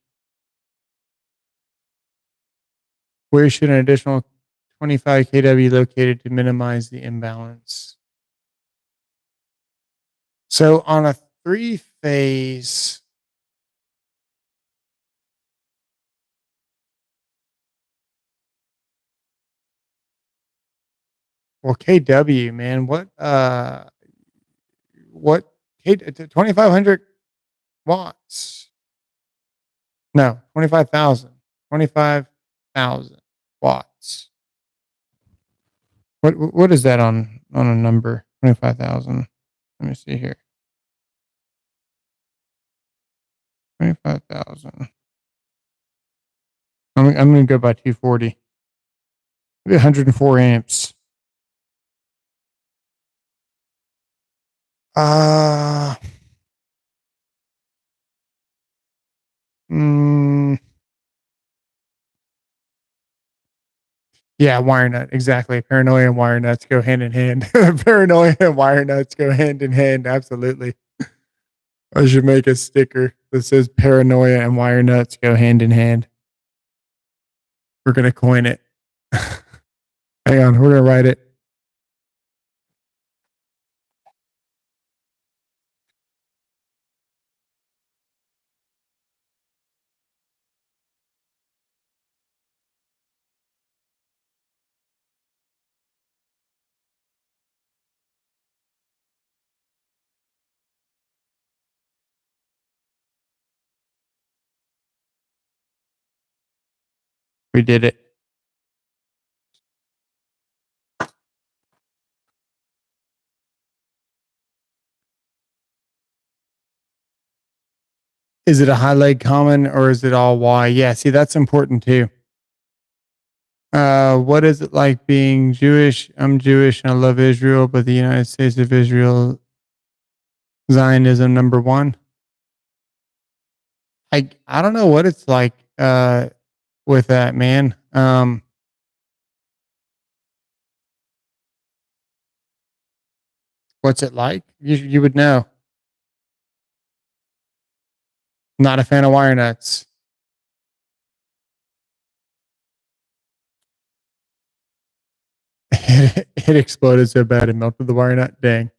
where should an additional 25 kW be located to minimize the imbalance? So on a three-phase, well, kW, man, what 2,500 watts? No, 25,000. 25,000 watts. What is that on a number? 25,000. Let me see here. 25,000. I'm going to go by 240. Maybe 104 amps. Yeah, wire nut. Exactly. Paranoia and wire nuts go hand in hand. Paranoia and wire nuts go hand in hand. Absolutely. I should make a sticker that says paranoia and wire nuts go hand in hand. We're going to coin it. Hang on. We're going to write it. We did it. Is it a high leg common or is it all Y? Yeah, see, that's important too. What is it like being Jewish? I'm Jewish and I love Israel, but the United States of Israel, Zionism number one. I don't know what it's like with that, man. What's it like? You would know. Not a fan of wire nuts. It exploded so bad it melted the wire nut. Dang.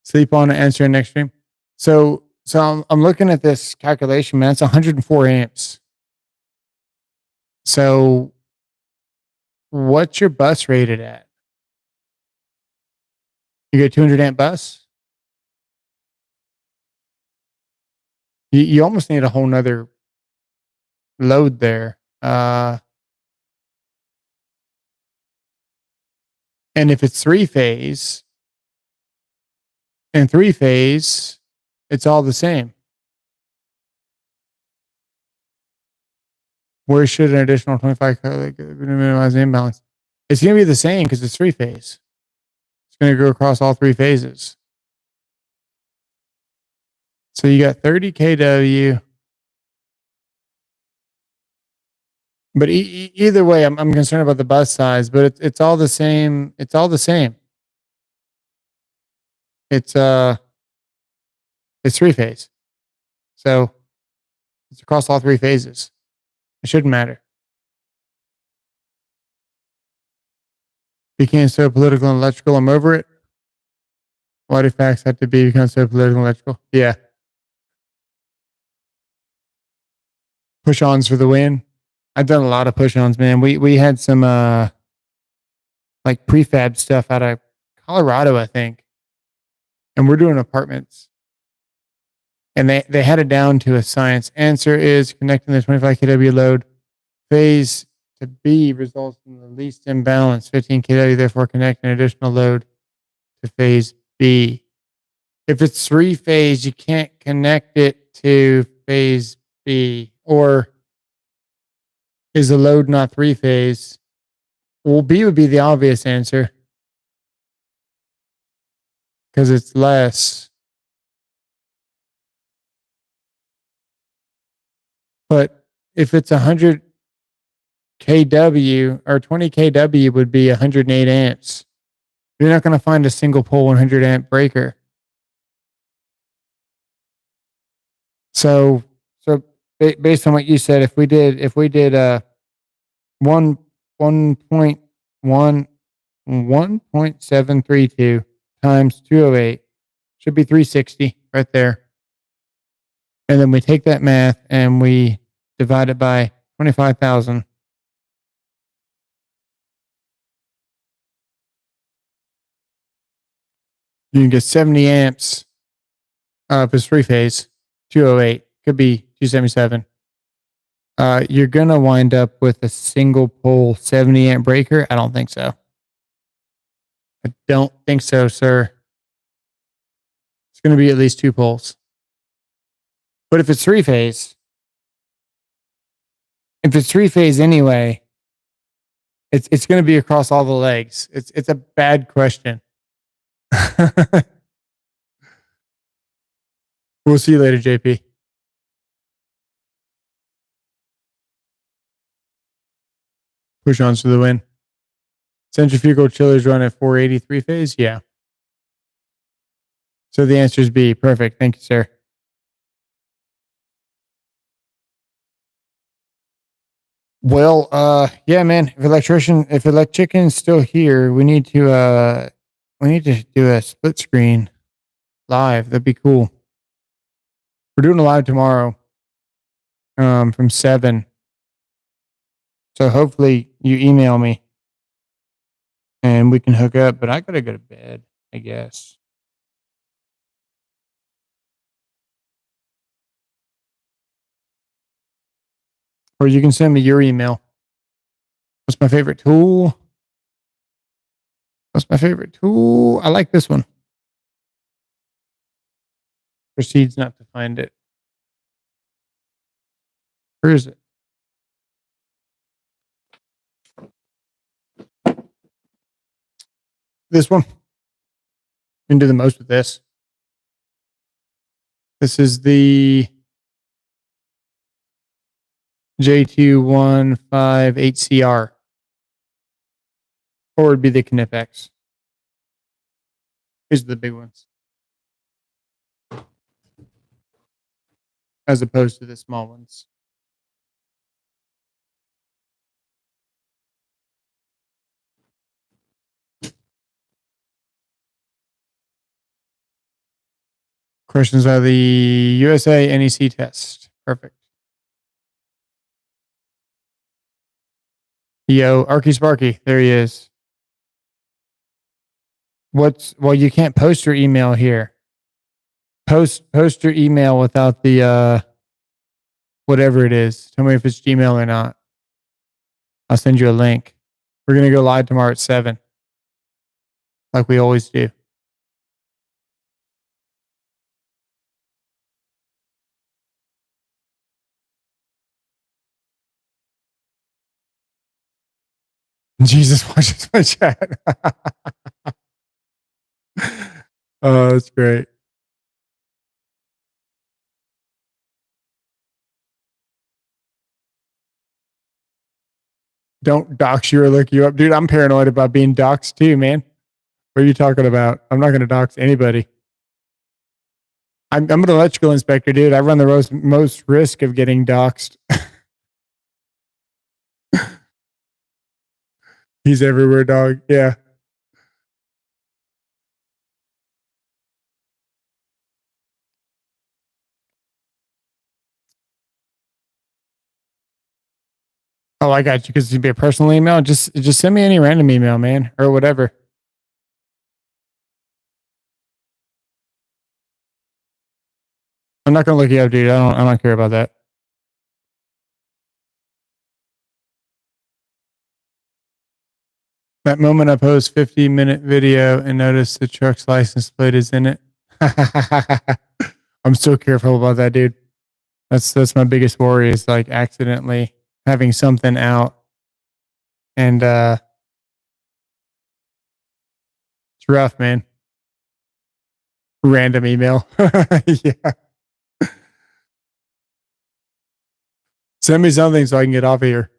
Sleep on it, answer in next stream. So I'm looking at this calculation, man. It's 104 amps. So what's your bus rated at? You get 200 amp bus? You almost need a whole nother load there. And if it's three phase, it's all the same. Where should an additional 25 minimize the imbalance? It's going to be the same because it's three phase. It's going to go across all three phases. So you got 30 kW. But either way, I'm concerned about the bus size, but it's all the same. It's all the same. It's three phase. So it's across all three phases. It shouldn't matter. Became so political and electrical, I'm over it. Why do facts have to become so political and electrical? Yeah. Push-ons for the win. I've done a lot of push-ons, man. We had some like prefab stuff out of Colorado, I think. And we're doing apartments. And they had it down to a science. Answer is connecting the 25 kW load phase to B results in the least imbalance. 15 kW, therefore connect an additional load to phase B. If it's 3-phase, you can't connect it to phase B. Or is the load not 3-phase? Well, B would be the obvious answer because it's less. But if it's 100 kW or 20 kW would be 108 amps. You're not going to find a single pole 100 amp breaker. So based on what you said, if we did 1.732 times 208 should be 360 right there. And then we take that math and we divide it by 25,000. You can get 70 amps if it's 3-phase. 208 could be 277. You're gonna wind up with a single pole 70 amp breaker. I don't think so. I don't think so, sir. It's gonna be at least 2 poles. But if it's 3-phase, anyway, it's gonna be across all the legs. It's a bad question. We'll see you later, JP. Push on to the win. Centrifugal chillers run at 483 phase? Yeah. So the answer is B. Perfect. Thank you, sir. Well, yeah, man. If electrician's still here, we need to do a split screen live. That'd be cool. We're doing a live tomorrow, from 7. So hopefully you email me and we can hook up, but I gotta go to bed, I guess. Or you can send me your email. What's my favorite tool? I like this one. Proceeds not to find it. Where is it? This one. You can do the most with this. This is the J2158CR. Or it'd be the Knipex. These are the big ones. As opposed to the small ones. Questions are the USA NEC test. Perfect. Yo, Arky Sparky. There he is. Well, you can't post your email here. Post your email without the whatever it is. Tell me if it's Gmail or not. I'll send you a link. We're gonna go live tomorrow at 7. Like we always do. Jesus watches my chat. Oh, that's great. Don't dox you or look you up. Dude, I'm paranoid about being doxxed too, man. What are you talking about? I'm not going to dox anybody. I'm an electrical inspector, dude. I run the most risk of getting doxxed. He's everywhere, dog. Yeah. Oh, I got you. Because it'd be a personal email. Just send me any random email, man, or whatever. I'm not gonna look you up, dude. I don't care about that. That moment I post 50-minute video and notice the truck's license plate is in it. I'm so careful about that, dude. That's my biggest worry is like accidentally having something out and it's rough, man. Random email. Yeah. Send me something so I can get off of here.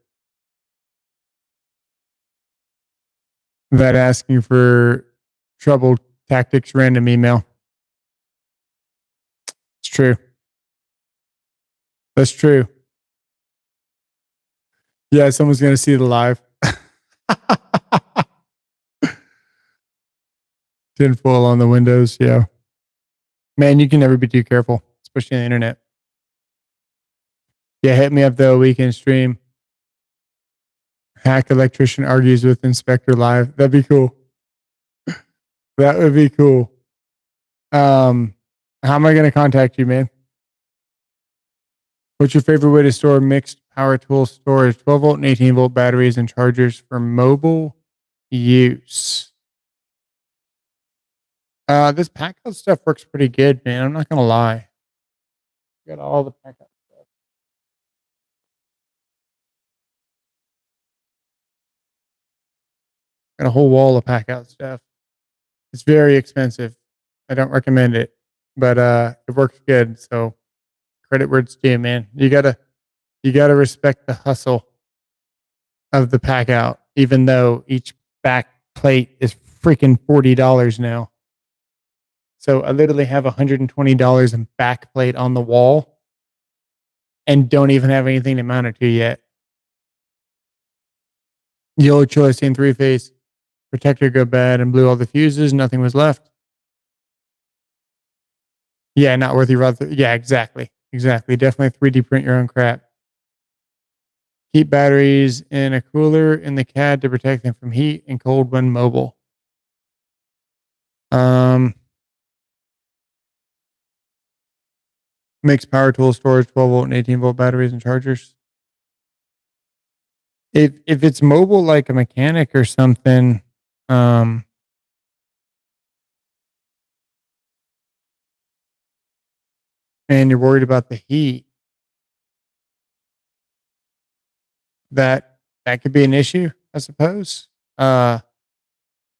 That asking for trouble tactics random email. It's true. That's true. Yeah, someone's gonna see the live. Tinfoil on the windows. Yeah. Man, you can never be too careful, especially on the internet. Yeah, hit me up though. Weekend stream. Hack electrician argues with inspector live. That'd be cool. That would be cool. How am I going to contact you, man? What's your favorite way to store mixed power tool storage, 12-volt and 18-volt batteries and chargers for mobile use? This pack out stuff works pretty good, man. I'm not going to lie. Got all the pack out stuff. Got a whole wall of pack out stuff. It's very expensive. I don't recommend it, but it works good. So credit where it's due, man. You gotta respect the hustle of the pack out, even though each back plate is freaking $40 now. So I literally have $120 in back plate on the wall and don't even have anything to mount it to yet. Yellow choice in 3-phase protector go bad and blew all the fuses. Nothing was left. Yeah, not worth your. Yeah, exactly. Definitely 3D print your own crap. Keep batteries in a cooler in the CAD to protect them from heat and cold when mobile. Mixed power tool storage, 12-volt and 18-volt batteries and chargers. If it's mobile like a mechanic or something, and you're worried about the heat, that could be an issue, I suppose. I've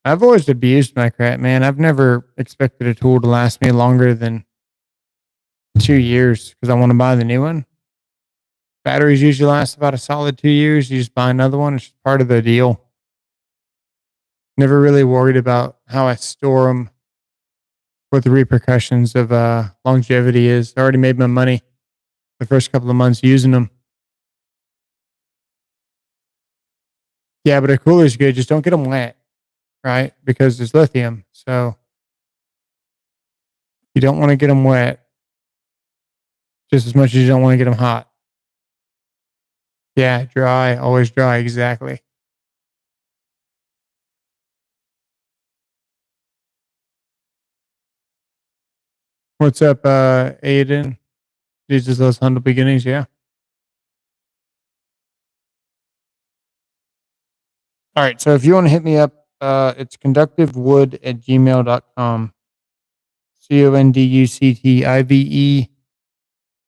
always abused my crap, man. I've never expected a tool to last me longer than 2 years because I want to buy the new one. Batteries usually last about a solid 2 years. You just buy another one. It's part of the deal. Never really worried about how I store them, what the repercussions of longevity is. I already made my money the first couple of months using them. Yeah, but a cooler's good. Just don't get them wet, right? Because there's lithium. So you don't want to get them wet just as much as you don't want to get them hot. Yeah, dry, always dry, exactly. What's up, Aiden? Jesus loves humble beginnings, yeah. All right, so if you want to hit me up, it's conductivewood@gmail.com.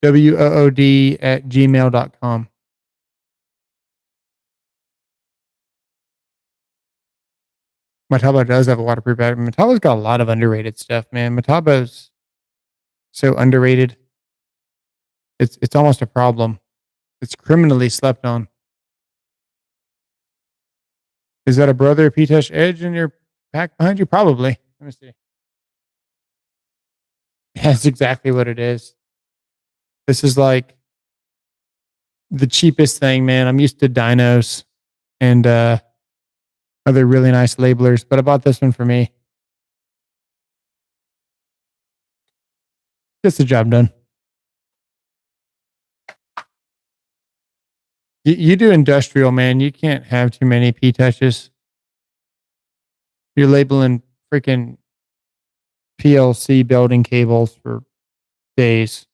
conductivewood@gmail.com. Mataba does have a waterproof battery. Mataba's got a lot of underrated stuff, man. Mataba's so underrated. It's almost a problem. It's criminally slept on. Is that a Brother P-Touch Edge in your pack behind you? Probably. Let me see. That's exactly what it is. This is like the cheapest thing, man. I'm used to dynos and other really nice labelers, but I bought this one for me. Gets the job done. You do industrial, man. You can't have too many P-touches. You're labeling freaking PLC building cables for days.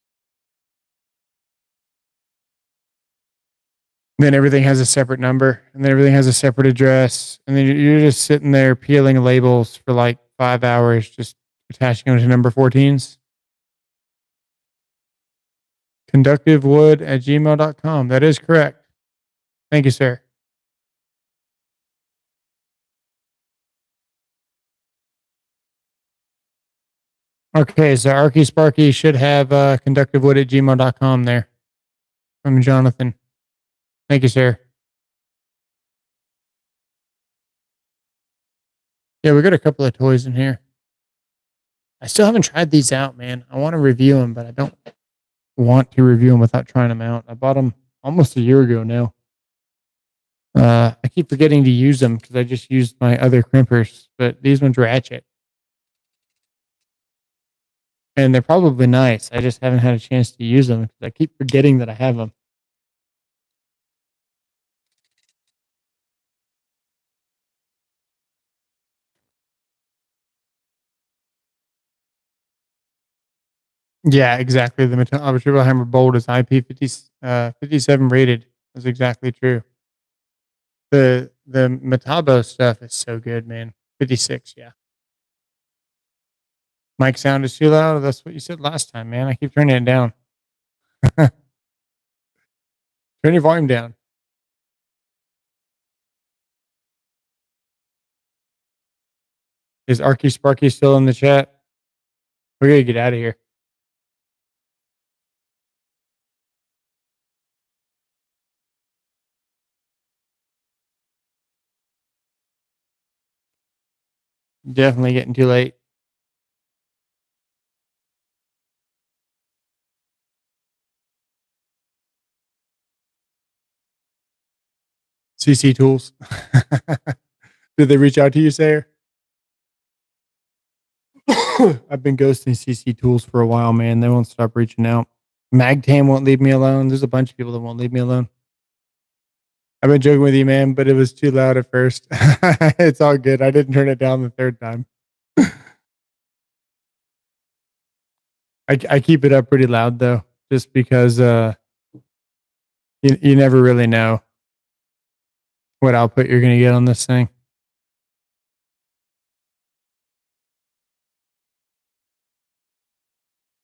Then everything has a separate number, and then everything has a separate address, and then you're just sitting there peeling labels for like 5 hours, just attaching them to number 14s. Conductivewood@gmail.com. That is correct. Thank you, sir. Okay, so Arky Sparky should have conductivewood@gmail.com there from Jonathan. Thank you, sir. Yeah, we got a couple of toys in here. I still haven't tried these out, man. I want to review them, but I don't want to review them without trying them out. I bought them almost a year ago now. I keep forgetting to use them because I just used my other crimpers, but these ones ratchet. And they're probably nice. I just haven't had a chance to use them because I keep forgetting that I have them. Yeah, exactly. The triple hammer bolt is IP 57 rated. That's exactly true. The Metabo stuff is so good, man. 56, yeah. Mic sound is too loud. That's what you said last time, man. I keep turning it down. Turn your volume down. Is Arky Sparky still in the chat? We gotta get out of here. Definitely getting too late. CC Tools. Did they reach out to you, Sayer? I've been ghosting CC Tools for a while, man. They won't stop reaching out. Magtam won't leave me alone. There's a bunch of people that won't leave me alone. I've been joking with you, man, but it was too loud at first. It's all good. I didn't turn it down the third time. I keep it up pretty loud though, just because you never really know what output you're going to get on this thing.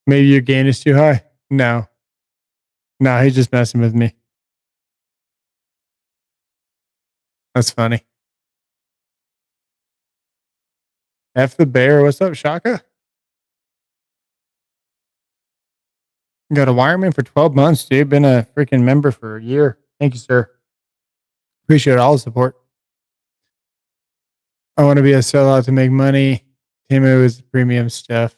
Maybe your gain is too high. No, he's just messing with me. That's funny. F the bear. What's up, Shaka? Got a wireman for 12 months, dude. Been a freaking member for a year. Thank you, sir. Appreciate all the support. I want to be a sellout to make money. Timu is premium stuff.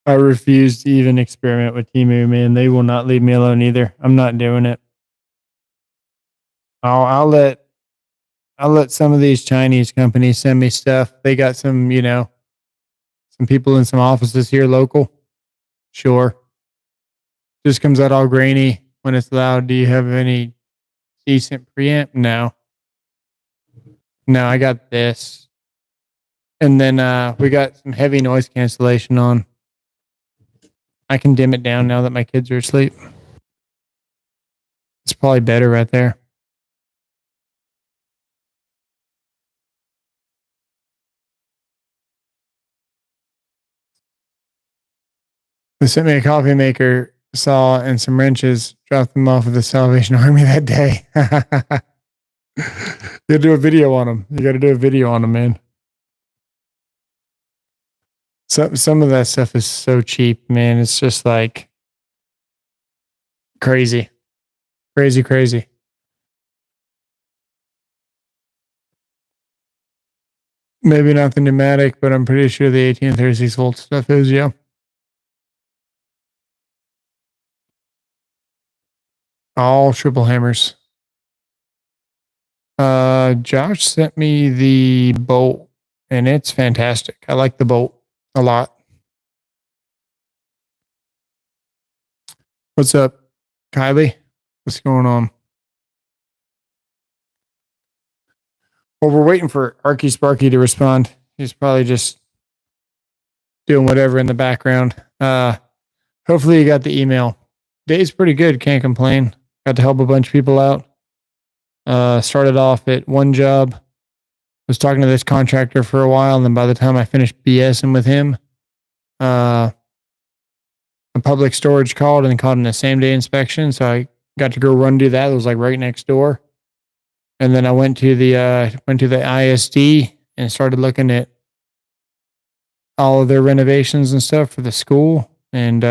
I refuse to even experiment with Timu, man. They will not leave me alone either. I'm not doing it. I'll let some of these Chinese companies send me stuff. They got some, some people in some offices here local. Sure. Just comes out all grainy when it's loud. Do you have any decent preamp? No, I got this. And then we got some heavy noise cancellation on. I can dim it down now that my kids are asleep. It's probably better right there. They sent me a coffee maker saw and some wrenches, dropped them off of the Salvation Army that day. You do a video on them. You got to do a video on them, man. Some of that stuff is so cheap, man. It's just like crazy. Crazy. Maybe not the pneumatic, but I'm pretty sure the 1836 volt stuff is, yeah. All triple hammers. Josh sent me the bolt, and it's fantastic. I like the bolt a lot. What's up, Kylie? What's going on? Well, we're waiting for Arky Sparky to respond. He's probably just doing whatever in the background. Hopefully you got the email. Day's pretty good. Can't complain. Got to help a bunch of people out. Started off at one job. was talking to this contractor for a while, and then by the time I finished BSing with him, a public storage called and called in a same day inspection. So I got to go run do that. It was like right next door. And then I went to the ISD and started looking at all of their renovations and stuff for the school, and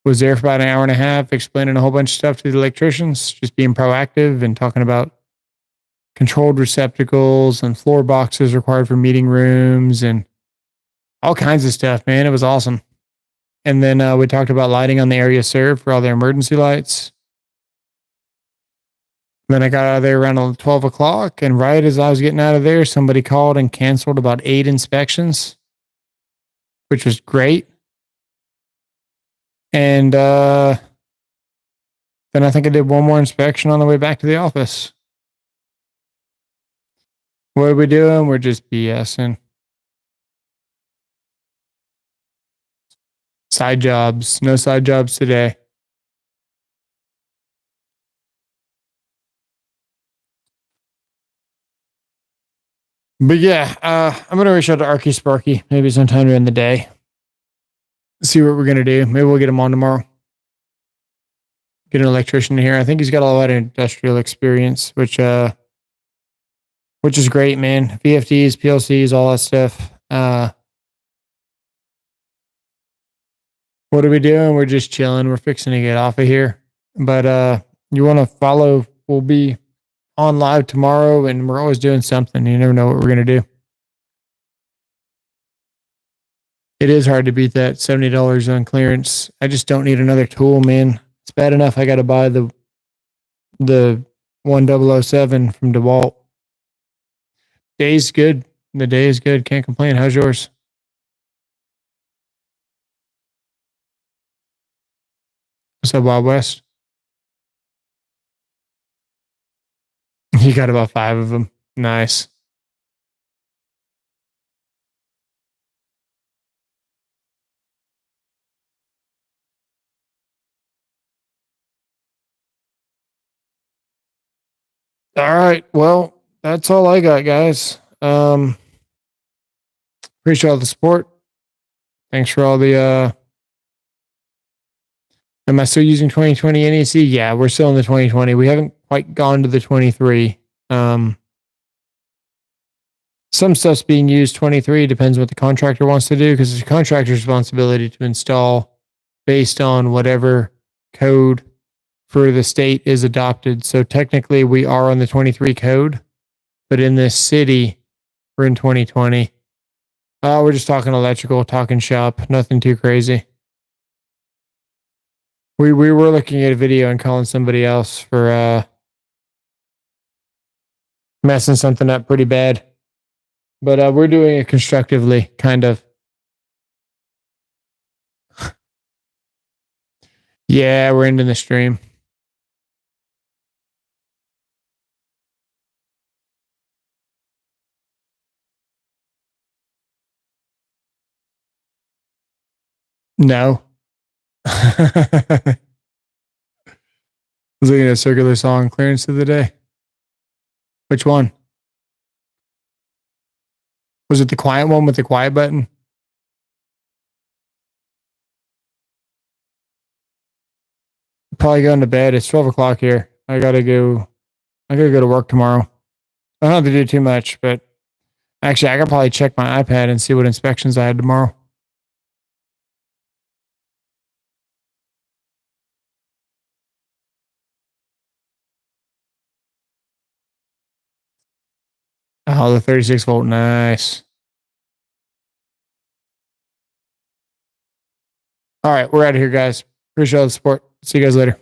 was there for about an hour and a half explaining a whole bunch of stuff to the electricians, just being proactive and talking about controlled receptacles and floor boxes required for meeting rooms and all kinds of stuff, man. It was awesome. And then we talked about lighting on the area served for all their emergency lights. Then I got out of there around 12 o'clock, and right as I was getting out of there, somebody called and canceled about 8 inspections, which was great. And then I think I did one more inspection on the way back to the office. What are we doing? We're just BSing. Side jobs. No side jobs today. But yeah, I'm going to reach out to Arky Sparky maybe sometime during the day. See what we're going to do. Maybe we'll get him on tomorrow. Get an electrician here. I think he's got a lot of industrial experience, which is great, man. VFDs, PLCs, all that stuff. What are we doing? We're just chilling. We're fixing to get off of here. But you want to follow? We'll be on live tomorrow, and we're always doing something. You never know what we're going to do. It is hard to beat that $70 on clearance. I just don't need another tool, man. It's bad enough I got to buy the 1007 from DeWalt. Day's good. The day is good. Can't complain. How's yours? What's up, Wild West? You got about 5 of them. Nice. All right. Well, that's all I got, guys. Appreciate all the support. Thanks for all the am I still using 2020 NEC? Yeah, we're still in the 2020. We haven't quite gone to the 23. Some stuff's being used 23. Depends what the contractor wants to do, because it's the contractor's responsibility to install based on whatever code for the state is adopted. So technically we are on the 23 code, but in this city, we're in 2020. We're just talking electrical, talking shop, nothing too crazy. We were looking at a video and calling somebody else for messing something up pretty bad. But we're doing it constructively, kind of. Yeah, we're ending the stream. No. I was looking at a circular song clearance of the day. Which one? Was it the quiet one with the quiet button? Probably going to bed. It's 12 o'clock here. I gotta go to work tomorrow. I don't have to do too much, but actually I could probably check my iPad and see what inspections I had tomorrow. Oh, the 36 volt. Nice. All right, we're out of here, guys. Appreciate all the support. See you guys later.